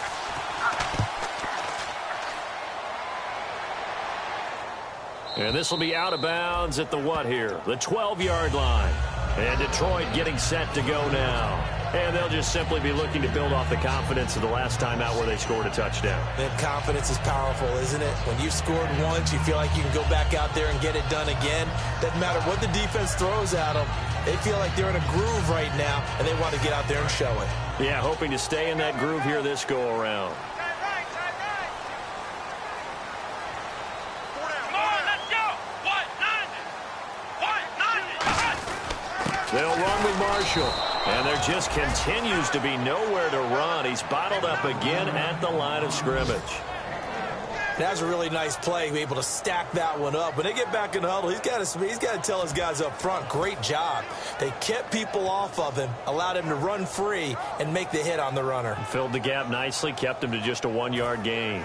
And this will be out of bounds at the what here? The 12-yard line. And Detroit getting set to go now. And they'll just simply be looking to build off the confidence of the last time out where they scored a touchdown. And confidence is powerful, isn't it? When you've scored once, you feel like you can go back out there and get it done again. Doesn't matter what the defense throws at them. They feel like they're in a groove right now, and they want to get out there and show it. Yeah, hoping to stay in that groove here this go-around. They'll run with Marshall. And there just continues to be nowhere to run. He's bottled up again at the line of scrimmage. That's a really nice play, able to stack that one up. When they get back in the huddle, he's got to tell his guys up front, great job. They kept people off of him, allowed him to run free and make the hit on the runner. Filled the gap nicely, kept him to just a 1-yard gain.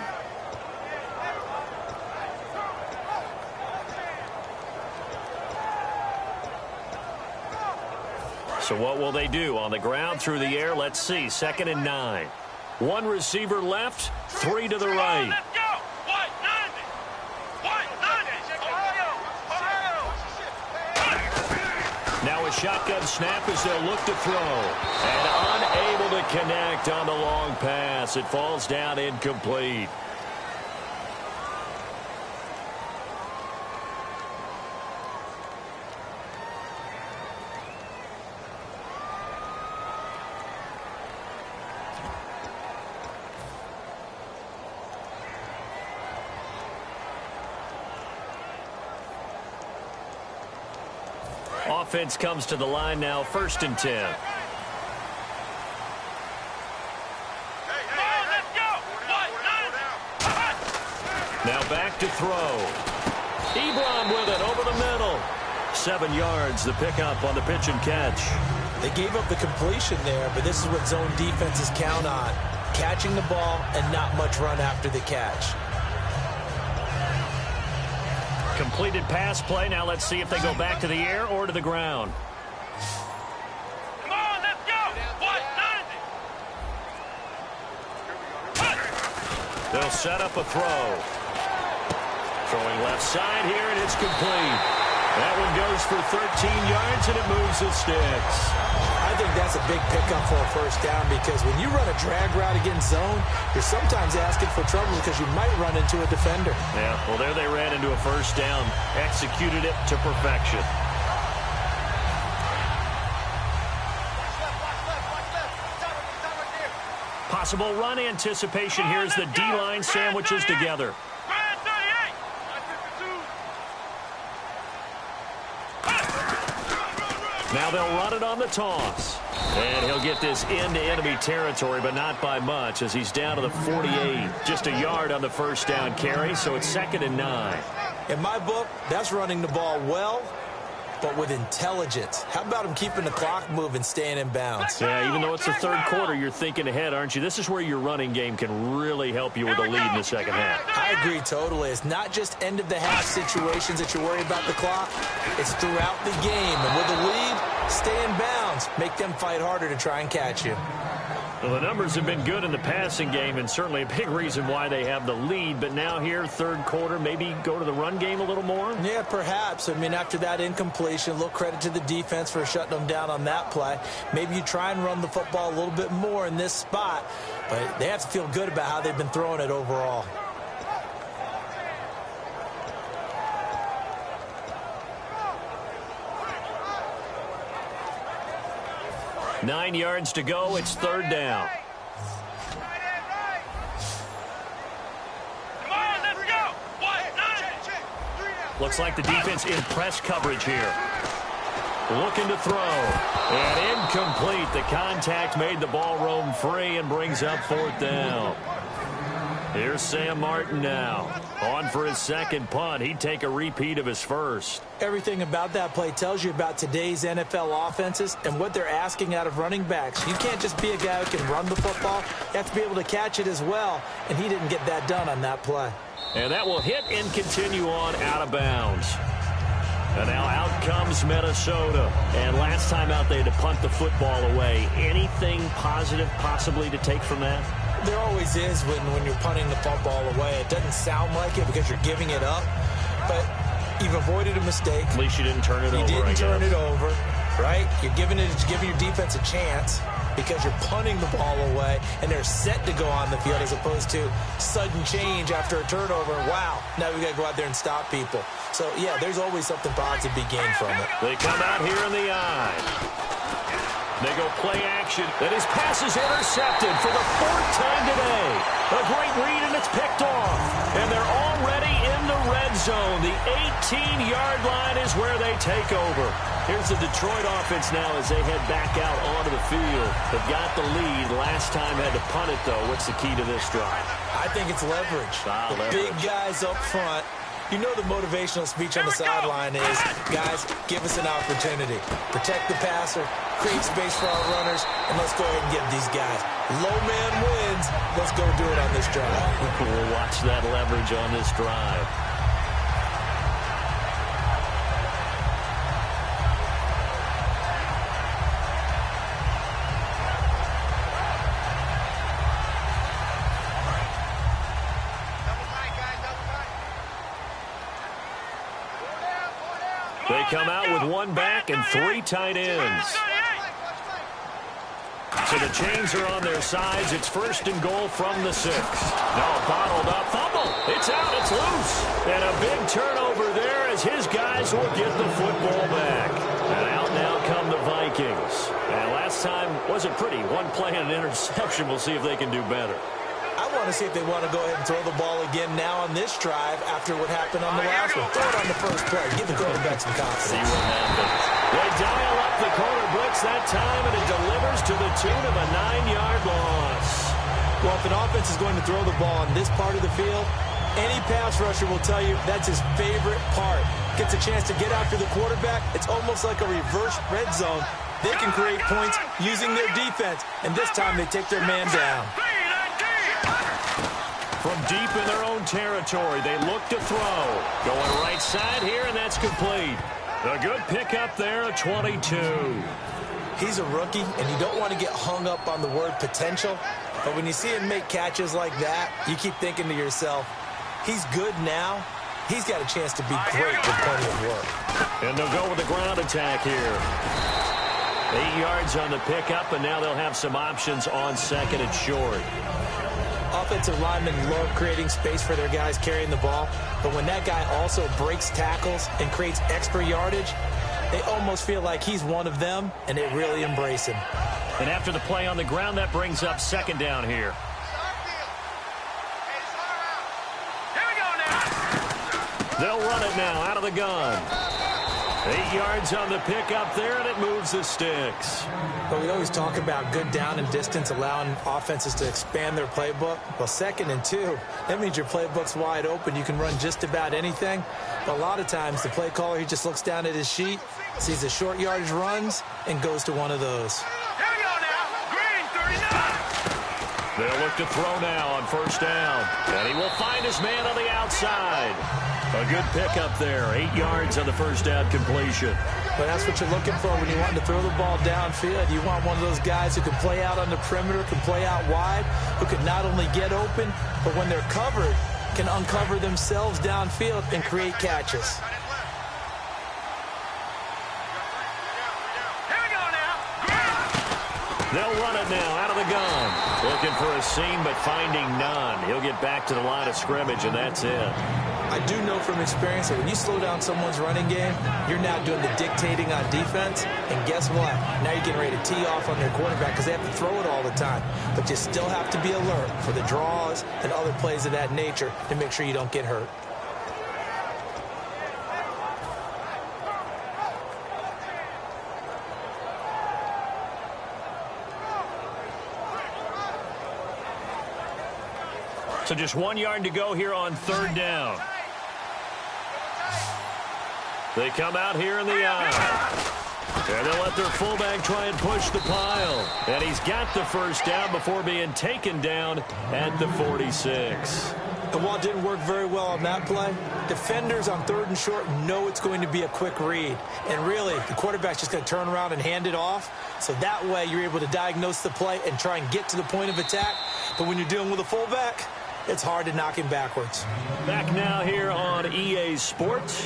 So what will they do? On the ground, through the air, let's see. 2nd and 9. 1 receiver left, 3 to the right. Now a shotgun snap as they'll look to throw. And unable to connect on the long pass. It falls down incomplete. Offense comes to the line now, 1st and 10. Now back to throw. Ebron with it over the middle. 7 yards, the pickup on the pitch and catch. They gave up the completion there, but this is what zone defenses count on. Catching the ball and not much run after the catch. Completed pass play. Now let's see if they go back to the air or to the ground. Come on, let's go. They'll set up a throw. Throwing left side here, and it's complete. That one goes for 13 yards, and it moves the sticks. I think that's a big pickup for a 1st down because when you run a drag route against zone, you're sometimes asking for trouble because you might run into a defender. Yeah, well, there they ran into a 1st down. Executed it to perfection. Possible run anticipation here as the D-line sandwiches together. Now they'll run it on the toss. And he'll get this into enemy territory, but not by much as he's down to the 48. Just a yard on the 1st down carry, so it's 2nd and 9. In my book, that's running the ball well, but with intelligence. How about him keeping the clock moving, staying in bounds? Yeah, even though it's the 3rd quarter, you're thinking ahead, aren't you? This is where your running game can really help you with a lead in the 2nd half. I agree totally. It's not just end-of-the-half situations that you're worried about the clock. It's throughout the game. And with the lead, stay in bounds. Make them fight harder to try and catch you. Well, the numbers have been good in the passing game and certainly a big reason why they have the lead. But now here, 3rd quarter, maybe go to the run game a little more? Yeah, perhaps. I mean, after that incompletion, a little credit to the defense for shutting them down on that play. Maybe you try and run the football a little bit more in this spot. But they have to feel good about how they've been throwing it overall. Nine yards to go. It's 3rd down. Come on, let's go. Looks like the defense in press coverage here. Looking to throw. And incomplete. The contact made the ball roam free and brings up 4th down. Here's Sam Martin now. On for his 2nd punt. He'd take a repeat of his 1st. Everything about that play tells you about today's NFL offenses and what they're asking out of running backs. You can't just be a guy who can run the football. You have to be able to catch it as well, and he didn't get that done on that play. And that will hit and continue on out of bounds. And now out comes Minnesota. And last time out, they had to punt the football away. Anything positive possibly to take from that? There always is when you're punting the football away. It doesn't sound like it because you're giving it up. But You've avoided a mistake. At least you didn't turn it over, You didn't turn it over, right? You're giving your defense a chance because you're punting the ball away, and they're set to go on the field as opposed to sudden change after a turnover. Wow, now we got to go out there and stop people. So, yeah, there's always something positive to be gained from it. They come out here in the eye. They go play action. And his pass is intercepted for the 4th time today. A great read, and it's picked off. And they're already in the red zone. The 18-yard line is where they take over. Here's the Detroit offense now as they head back out onto the field. They've got the lead. Last time had to punt it, though. What's the key to this drive? I think it's leverage. Leverage. Big guys up front. You know the motivational speech on the sideline is, guys, give us an opportunity. Protect the passer, create space for our runners, and let's go ahead and get these guys. Low man wins. Let's go do it on this drive. We'll watch that leverage on this drive. They come out with 1 back and 3 tight ends. So the chains are on their sides. It's 1st and goal from the 6. No, bottled up. Fumble. It's out. It's loose. And a big turnover there as his guys will get the football back. And out now come the Vikings. And last time wasn't pretty. 1 play and an interception. We'll see if they can do better. I want to see if they want to go ahead and throw the ball again now on this drive after what happened on the last one. Throw it on the first play. Give the quarterback some confidence. See what happens. They dial up the corner blitz that time, and it delivers to the tune of a 9-yard loss. Well, if an offense is going to throw the ball on this part of the field, any pass rusher will tell you that's his favorite part. Gets a chance to get after the quarterback. It's almost like a reverse red zone. They can create points using their defense, and this time they take their man down. From deep in their own territory, they look to throw. Going right side here, and that's complete. A good pickup there, a 22. He's a rookie, and you don't want to get hung up on the word potential. But when you see him make catches like that, you keep thinking to yourself, he's good now. He's got a chance to be great with plenty of work. And they'll go with the ground attack here. 8 yards on the pickup, and now they'll have some options on 2nd and short. Offensive linemen love creating space for their guys carrying the ball, but when that guy also breaks tackles and creates extra yardage, they almost feel like he's one of them, and they really embrace him. And after the play on the ground, that brings up 2nd down here. Here we go now. They'll run it now out of the gun. 8 yards on the pickup there, and it moves the sticks. But we always talk about good down and distance, allowing offenses to expand their playbook. Well, 2nd and 2, that means your playbook's wide open. You can run just about anything. But a lot of times, the play caller, he just looks down at his sheet, sees the short yardage runs, and goes to one of those. Here we go now. Green, 39. They'll look to throw now on 1st down. And he will find his man on the outside. A good pickup there. 8 yards on the 1st down completion. But that's what you're looking for when you want to throw the ball downfield. You want one of those guys who can play out on the perimeter, can play out wide, who can not only get open, but when they're covered, can uncover themselves downfield and create catches. Here we go now. They'll run it now out of the gun. Looking for a seam, but finding none. He'll get back to the line of scrimmage, and that's it. I do know from experience that when you slow down someone's running game, you're now doing the dictating on defense. And guess what? Now you're getting ready to tee off on their quarterback because they have to throw it all the time. But you still have to be alert for the draws and other plays of that nature to make sure you don't get hurt. So just 1 yard to go here on 3rd down. They come out here in the eye. And they'll let their fullback try and push the pile. And he's got the 1st down before being taken down at the 46. And while it didn't work very well on that play, defenders on 3rd and short know it's going to be a quick read. And really, the quarterback's just going to turn around and hand it off. So that way, you're able to diagnose the play and try and get to the point of attack. But when you're dealing with a fullback, it's hard to knock him backwards. Back now here on EA Sports.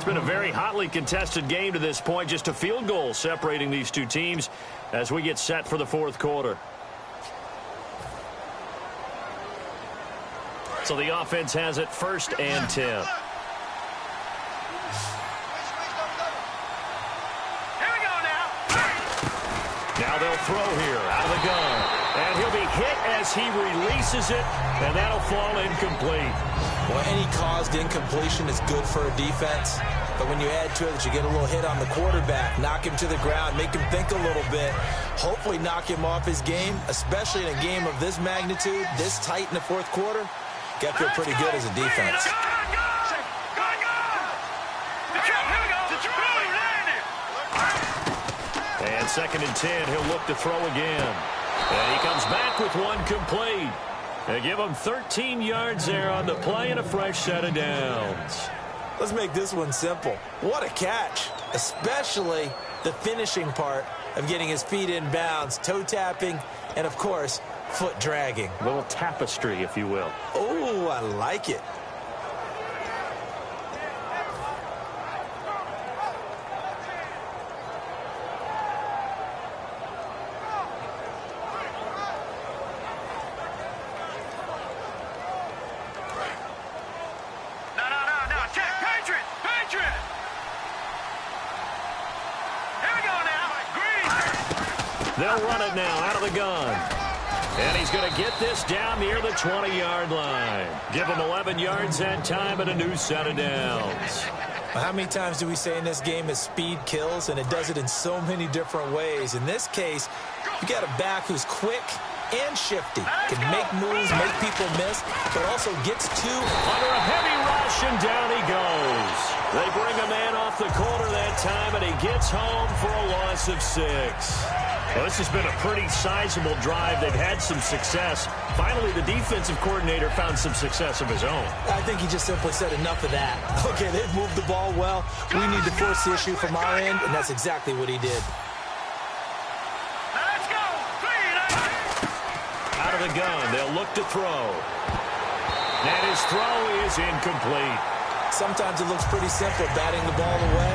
been a very hotly contested game to this point. Just a field goal separating these two teams as we get set for the fourth quarter. So the offense has it 1st and 10. Here we go now. Now they'll throw here out of the gun. And he'll be hit as he releases it, and that'll fall incomplete. Well, any caused incompletion is good for a defense. But when you add to it that you get a little hit on the quarterback, knock him to the ground, make him think a little bit, hopefully knock him off his game, especially in a game of this magnitude, this tight in the fourth quarter, got to feel pretty good as a defense. And 2nd and 10, he'll look to throw again. And he comes back with one complete. They give him 13 yards there on the play and a fresh set of downs. Let's make this one simple. What a catch, especially the finishing part of getting his feet in bounds, toe tapping, and, of course, foot dragging. A little tapestry, if you will. Oh, I like it. They'll run it now out of the gun. And he's going to get this down near the 20-yard line. Give him 11 yards that time and a new set of downs. Well, how many times do we say in this game is speed kills, and it does it in so many different ways. In this case, you got a back who's quick and shifty, can make moves, make people miss, but also gets two. Under a heavy rush, and down he goes. They bring a man off the corner that time, and he gets home for a loss of 6. Well, this has been a pretty sizable drive. They've had some success. Finally, the defensive coordinator found some success of his own. I think he just simply said enough of that. Okay, they've moved the ball well. We need to force the issue from our end, and that's exactly what he did. Let's go. Out of the gun, they'll look to throw. And his throw is incomplete. Sometimes it looks pretty simple, batting the ball away,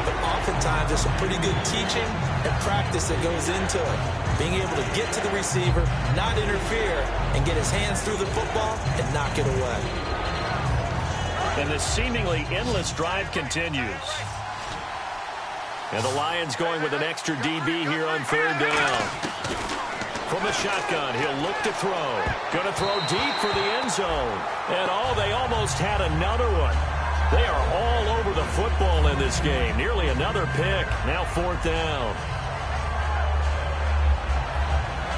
but oftentimes there's some pretty good teaching and practice that goes into it. Being able to get to the receiver, not interfere, and get his hands through the football and knock it away. And the seemingly endless drive continues. And the Lions going with an extra DB here on 3rd down. From the shotgun, he'll look to throw. Going to throw deep for the end zone. And they almost had another one. They are all over the football in this game. Nearly another pick. Now 4th down.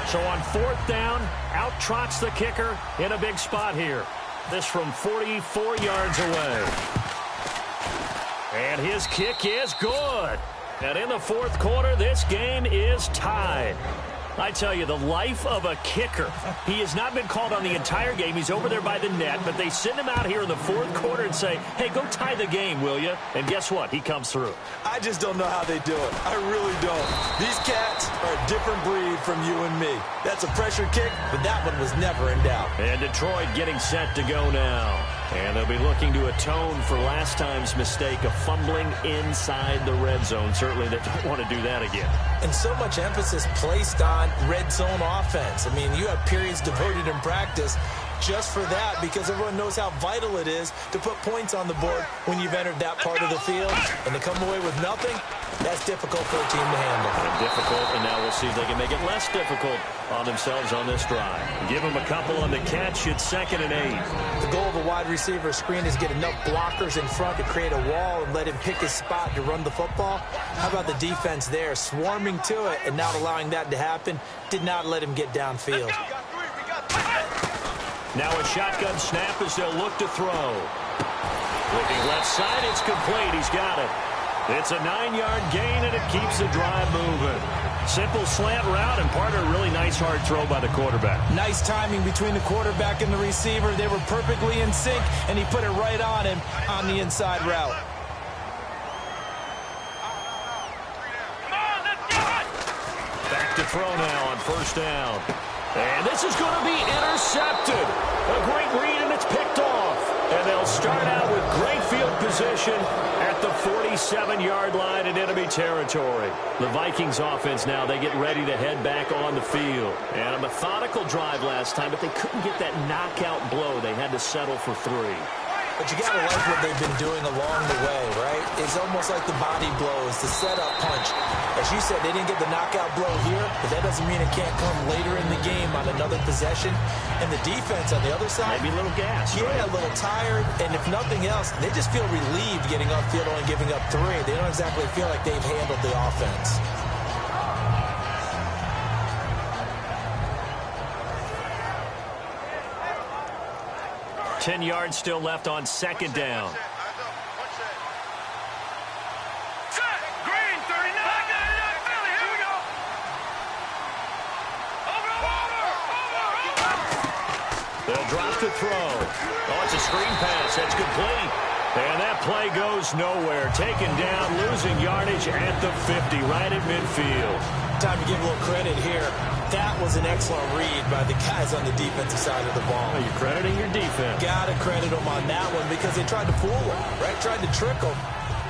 So on 4th down, out trots the kicker in a big spot here. This from 44 yards away. And his kick is good. And in the fourth quarter, this game is tied. I tell you, the life of a kicker. He has not been called on the entire game. He's over there by the net, but they send him out here in the fourth quarter and say, hey, go tie the game, will you? And guess what? He comes through. I just don't know how they do it. I really don't. These cats are a different breed from you and me. That's a pressure kick, but that one was never in doubt. And Detroit getting set to go now. And they'll be looking to atone for last time's mistake of fumbling inside the red zone. Certainly they don't want to do that again. And so much emphasis placed on red zone offense. I mean, you have periods devoted in practice just for that because everyone knows how vital it is to put points on the board when you've entered that part of the field. And to come away with nothing, that's difficult for a team to handle. And difficult, and now we'll see if they can make it less difficult on themselves on this drive. Give them a couple on the catch. It's 2nd and 8. The goal of a wide receiver screen is get enough blockers in front to create a wall and let him pick his spot to run the football. How about the defense there, swarming to it and not allowing that to happen? Did not let him get downfield. Now a shotgun snap as they'll look to throw. Looking left side, it's complete. He's got it. It's a 9-yard gain, and it keeps the drive moving. Simple slant route, and part of a really nice hard throw by the quarterback. Nice timing between the quarterback and the receiver. They were perfectly in sync, and he put it right on him on the inside route. Back to throw now on 1st down. And this is going to be intercepted. A great read, and it's picked off. And they'll start out with great field position at the 47-yard line in enemy territory. The Vikings offense now, they get ready to head back on the field. And a methodical drive last time, but they couldn't get that knockout blow. They had to settle for 3. But you got to like what they've been doing along the way, right? It's almost like the body blows, the setup punch. As you said, they didn't get the knockout blow here, but that doesn't mean it can't come later in the game on another possession. And the defense on the other side, maybe a little gas, yeah, right? A little tired. And if nothing else, they just feel relieved getting upfield, only giving up 3. They don't exactly feel like they've handled the offense. Ten yards still left on second down. Green, 39. Here we go. Over. They'll drop to throw. Oh, it's a screen pass. That's complete. And that play goes nowhere. Taken down, losing yardage at the 50, right at midfield. Time to give a little credit here. That was an excellent read by the guys on the defensive side of the ball. Well, you're crediting your defense. Got to credit them on that one because they tried to fool them, right? Tried to trick them.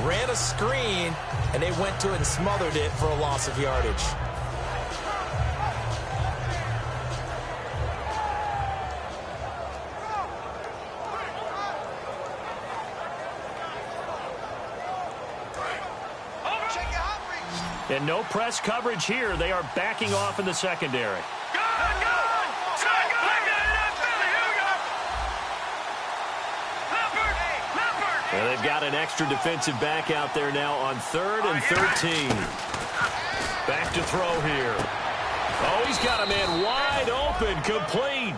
Ran a screen, and they went to it and smothered it for a loss of yardage. And no press coverage here. They are backing off in the secondary. And they've got an extra defensive back out there now on 3rd and 13. Back to throw here. Oh, he's got a man wide open, complete.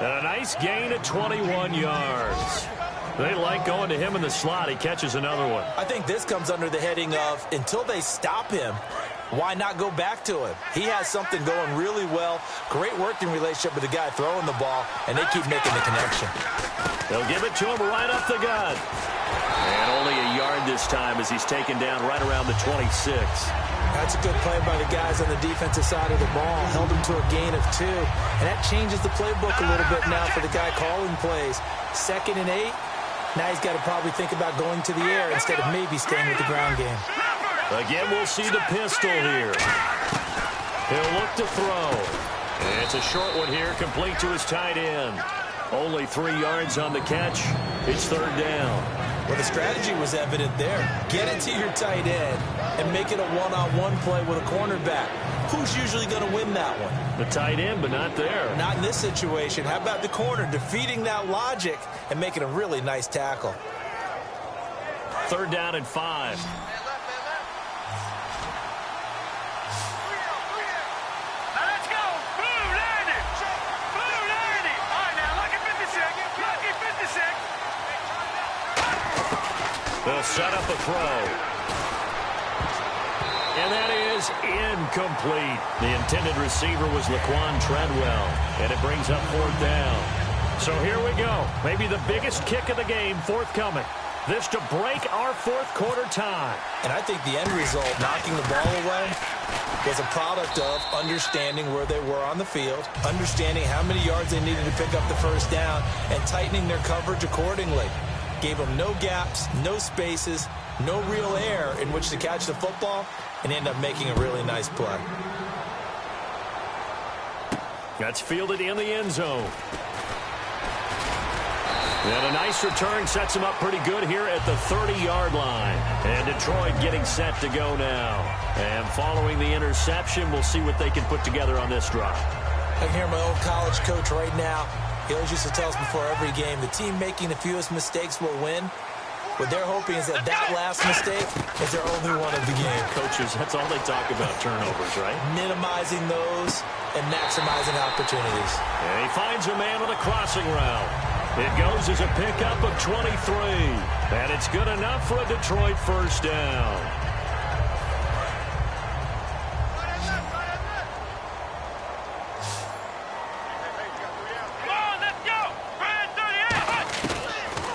And a nice gain of 21 yards. They like going to him in the slot. He catches another one. I think this comes under the heading of until they stop him, why not go back to him? He has something going really well. Great working relationship with the guy throwing the ball, and they keep making the connection. They'll give it to him right up the gut. And only a yard this time as he's taken down right around the 26. That's a good play by the guys on the defensive side of the ball. Held him to a gain of 2. And that changes the playbook a little bit now for the guy calling plays. 2nd and 8. Now he's got to probably think about going to the air instead of maybe staying with the ground game. Again, we'll see the pistol here. He'll look to throw. And it's a short one here, complete to his tight end. Only 3 yards on the catch. It's 3rd down. Well, the strategy was evident there. Get it to your tight end and make it a one-on-one play with a cornerback. Who's usually going to win that one? The tight end, but not there. Not in this situation. How about the corner defeating that logic and making a really nice tackle? 3rd down and 5. They'll set up a throw. And that is incomplete. The intended receiver was Laquan Treadwell. And it brings up 4th down. So here we go. Maybe the biggest kick of the game forthcoming. This to break our 4th quarter tie. And I think the end result, knocking the ball away, was a product of understanding where they were on the field, understanding how many yards they needed to pick up the 1st down, and tightening their coverage accordingly. Gave them no gaps, no spaces, no real air in which to catch the football, and end up making a really nice play. That's fielded in the end zone. And a nice return sets him up pretty good here at the 30-yard line. And Detroit getting set to go now. And following the interception, we'll see what they can put together on this drive. I can hear my old college coach right now. He always used to tell us before every game, the team making the fewest mistakes will win. What they're hoping is that last mistake is their only one of the game. Coaches, that's all they talk about, turnovers, right? Minimizing those and maximizing opportunities. And he finds a man on a crossing route. It goes as a pickup of 23. And it's good enough for a Detroit 1st down.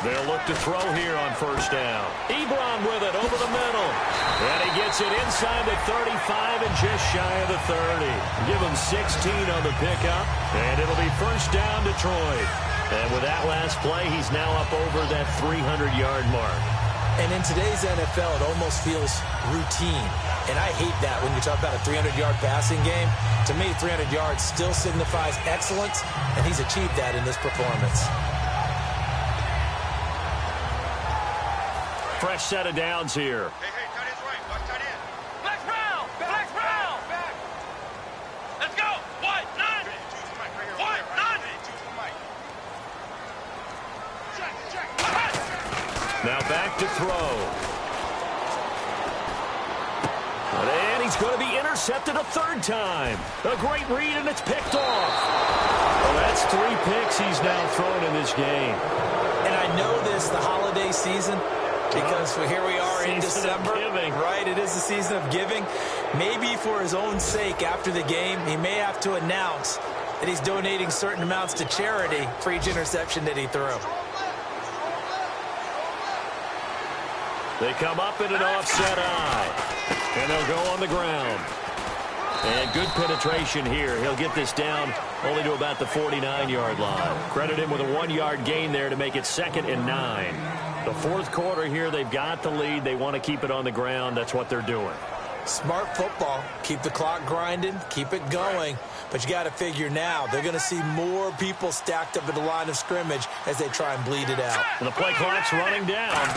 They'll look to throw here on 1st down. Ebron with it over the middle. And he gets it inside the 35 and just shy of the 30. Give him 16 on the pickup. And it'll be 1st down Detroit. And with that last play, he's now up over that 300-yard mark. And in today's NFL, it almost feels routine. And I hate that when you talk about a 300-yard passing game. To me, 300 yards still signifies excellence, and he's achieved that in this performance. Fresh set of downs here. Hey, tight end's right. Watch tight end. Flex Brown! Flex Brown! Back. Let's go! What? None! What? None! Check. Now back to throw. And he's going to be intercepted a third time. A great read, and it's picked off. Well, that's 3 picks he's now thrown in this game. And I know this, the holiday season, because here we are in December, right? It is the season of giving. Maybe for his own sake after the game, he may have to announce that he's donating certain amounts to charity for each interception that he threw. They come up in an offset eye, and they'll go on the ground. And good penetration here. He'll get this down only to about the 49-yard line. Credit him with a 1-yard gain there to make it 2nd and 9. The fourth quarter here, they've got the lead. They want to keep it on the ground. That's what they're doing. Smart football. Keep the clock grinding. Keep it going. But you got to figure now, they're going to see more people stacked up at the line of scrimmage as they try and bleed it out. And the play clock's running down.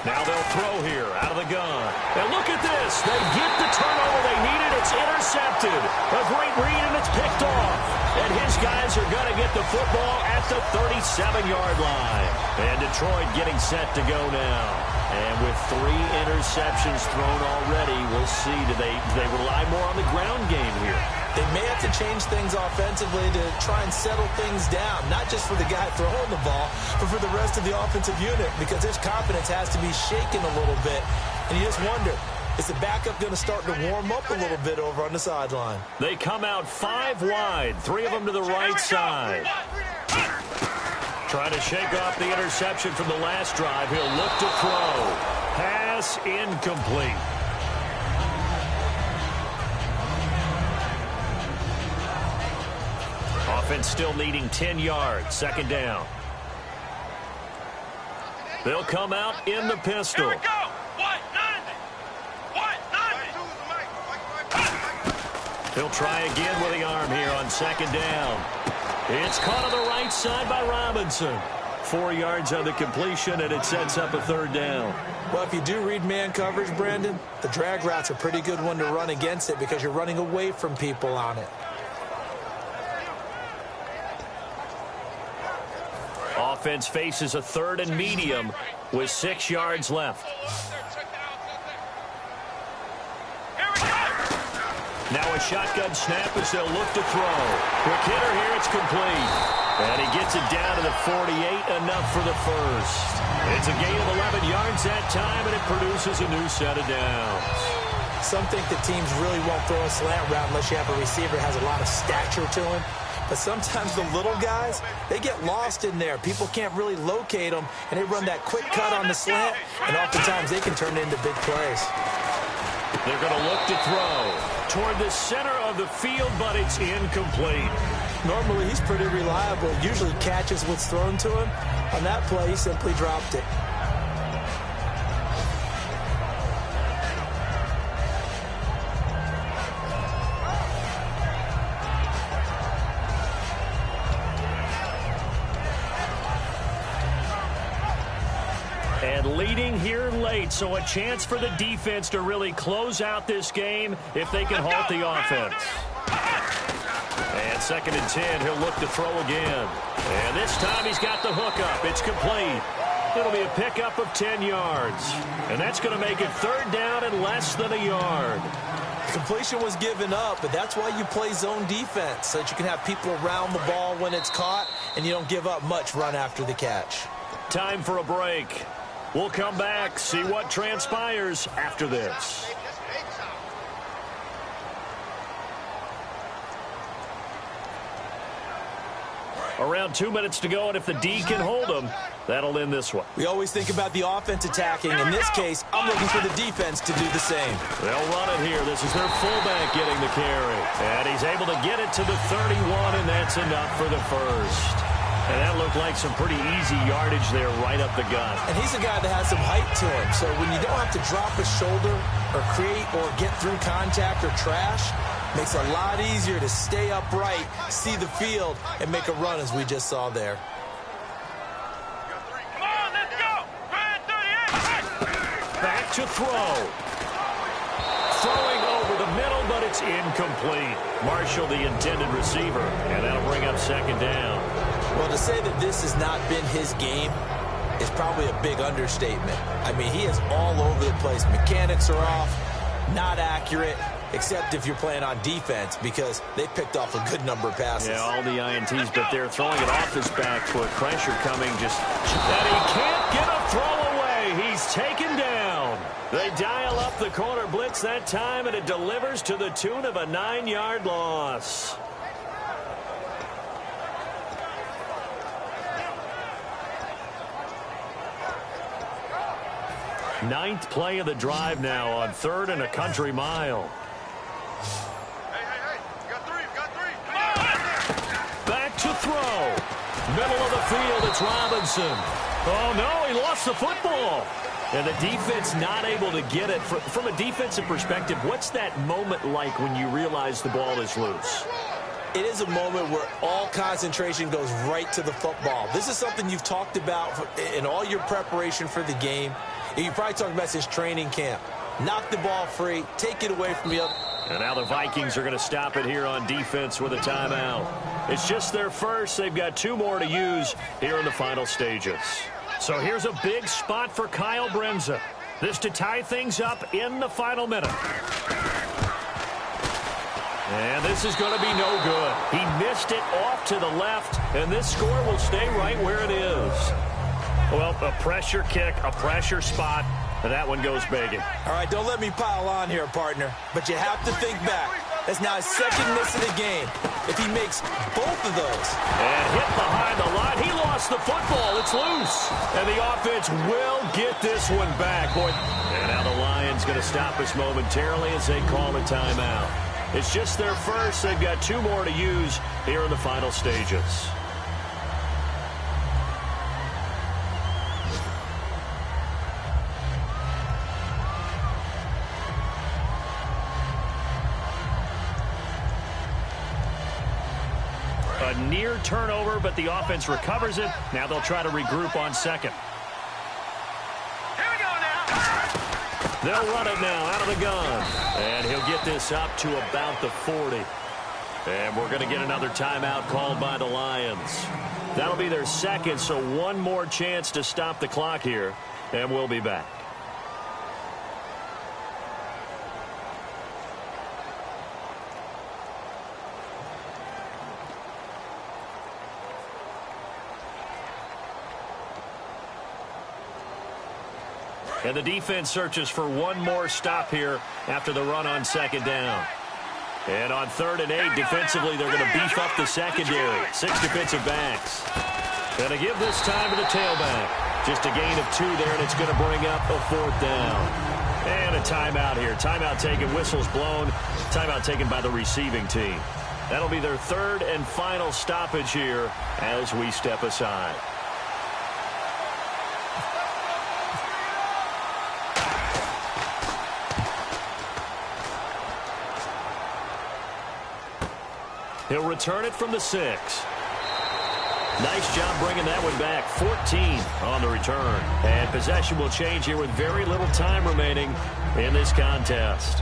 Now they'll throw here out of the gun. And look at this. They get the turnover they needed. It's intercepted. A great read, and it's picked off. And his guys are going to get the football at the 37-yard line. And Detroit getting set to go now. And with 3 interceptions thrown already, we'll see. Do they rely more on the ground game here? They may have to change things offensively to try and settle things down, not just for the guy throwing the ball, but for the rest of the offensive unit, because his confidence has to be shaken a little bit. And you just wonder, is the backup going to start to warm up a little bit over on the sideline? They come out 5 wide, 3 of them to the right side. Trying to shake off the interception from the last drive. He'll look to throw. Pass incomplete. Offense still needing 10 yards. 2nd down. They'll come out in the pistol. Here we go! What? None! What? None! He'll try again with the arm here on 2nd down. It's caught on the right side by Robinson. 4 yards on the completion, and it sets up a 3rd down. Well, if you do read man coverage, Brandon, the drag route's a pretty good one to run against it because you're running away from people on it. Offense faces a 3rd and medium with 6 yards left. Now a shotgun snap as they'll look to throw. Quick hitter here, it's complete. And he gets it down to the 48, enough for the first. It's a gain of 11 yards that time, and it produces a new set of downs. Some think that teams really won't throw a slant route unless you have a receiver that has a lot of stature to him. But sometimes the little guys, they get lost in there. People can't really locate them, and they run that quick cut on the slant, and oftentimes they can turn it into big plays. They're going to look to throw toward the center of the field, but it's incomplete. Normally, he's pretty reliable. Usually catches what's thrown to him. On that play, he simply dropped it. And leading here late, so a chance for the defense to really close out this game if they can halt the offense. And 2nd and 10, he'll look to throw again. And this time he's got the hook up. It's complete. It'll be a pickup of 10 yards. And that's going to make it 3rd down and less than a yard. Completion was given up, but that's why you play zone defense, so that you can have people around the ball when it's caught, and you don't give up much run after the catch. Time for a break. We'll come back, see what transpires after this. Around 2 minutes to go, and if the D can hold them, that'll end this one. We always think about the offense attacking. In this case, I'm looking for the defense to do the same. They'll run it here. This is their fullback getting the carry. And he's able to get it to the 31, and that's enough for the first. And that looked like some pretty easy yardage there right up the gut. And he's a guy that has some height to him. So when you don't have to drop a shoulder or create or get through contact or trash, makes it a lot easier to stay upright, see the field, and make a run as we just saw there. Come on, let's go. Red 38. Back to throw. Throwing over the middle, but it's incomplete. Marshall, the intended receiver, and that'll bring up second down. Well, to say that this has not been his game is probably a big understatement. I mean, he is all over the place. Mechanics are off, not accurate, except if you're playing on defense, because they picked off a good number of passes. Yeah, all the INTs, but they're throwing it off his back for pressure coming. And he can't get a throw away. He's taken down. They dial up the corner blitz that time, and it delivers to the tune of a 9-yard loss. Ninth play of the drive now on 3rd and a country mile. Hey. You got three. Come on. Back to throw. Middle of the field, it's Robinson. Oh, no, he lost the football. And the defense not able to get it. From a defensive perspective, what's that moment like when you realize the ball is loose? It is a moment where all concentration goes right to the football. This is something you've talked about in all your preparation for the game. And you probably talked about since training camp. Knock the ball free, take it away from the other. And now the Vikings are going to stop it here on defense with a timeout. It's just their first. They've got 2 more to use here in the final stages. So here's a big spot for Kyle Bremza. This to tie things up in the final minute. And this is going to be no good. He missed it off to the left, and this score will stay right where it is. Well, a pressure kick, a pressure spot, and that one goes begging. All right, don't let me pile on here, partner, but you have to think back. That's now his 2nd miss of the game. If he makes both of those. And hit behind the line. He lost the football. It's loose. And the offense will get this one back. Boy. And now the Lions going to stop us momentarily as they call a timeout. It's just their first. They've got 2 more to use here in the final stages. A near turnover, but the offense recovers it. Now they'll try to regroup on 2nd. Here we go now. They'll run it now out of the gun. And he'll get this up to about the 40. And we're going to get another timeout called by the Lions. That'll be their 2nd, so 1 more chance to stop the clock here. And we'll be back. And the defense searches for 1 more stop here after the run on 2nd down. And on 3rd and 8, defensively, they're going to beef up the secondary. 6 defensive backs. Going to give this time to the tailback. Just a gain of 2 there, and it's going to bring up a 4th down. And a timeout here. Timeout taken, whistles blown. Timeout taken by the receiving team. That'll be their 3rd and final stoppage here as we step aside. He'll return it from the 6. Nice job bringing that one back. 14 on the return. And possession will change here with very little time remaining in this contest.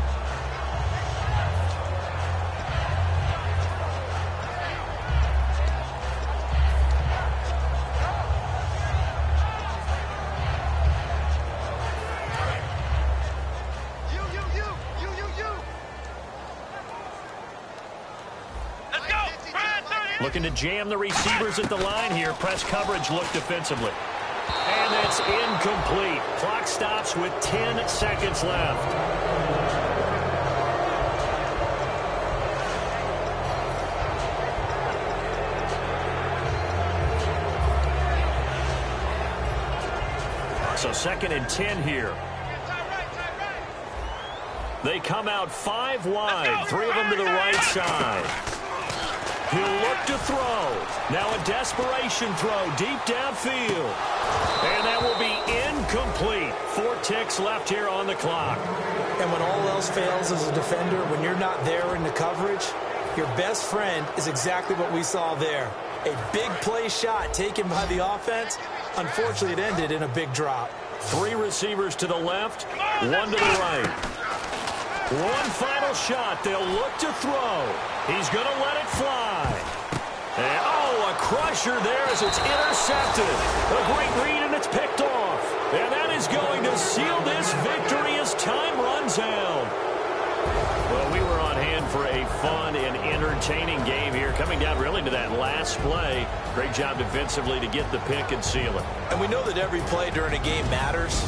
Looking to jam the receivers at the line here. Press coverage look defensively. And it's incomplete. Clock stops with 10 seconds left. So 2nd and 10 here. They come out 5 wide. 3 of them to the right side. He'll look to throw. Now a desperation throw deep downfield. And that will be incomplete. 4 ticks left here on the clock. And when all else fails as a defender, when you're not there in the coverage, your best friend is exactly what we saw there. A big play shot taken by the offense. Unfortunately, it ended in a big drop. 3 receivers to the left, 1 to the right. One final shot. They'll look to throw. He's going to let it fly. And, a crusher there as it's intercepted. A great read, and it's picked off. And that is going to seal this victory as time runs out. Well, we were on hand for a fun and entertaining game here, coming down really to that last play. Great job defensively to get the pick and seal it. And we know that every play during a game matters.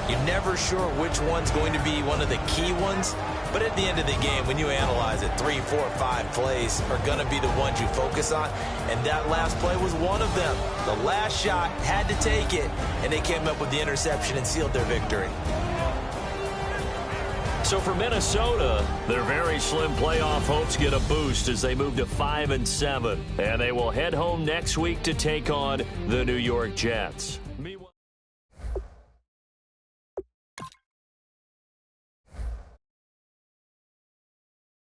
You're never sure which one's going to be one of the key ones. But at the end of the game, when you analyze it, 3, 4, 5 plays are going to be the ones you focus on. And that last play was one of them. The last shot had to take it, and they came up with the interception and sealed their victory. So for Minnesota, their very slim playoff hopes get a boost as they move to 5-7. And they will head home next week to take on the New York Jets.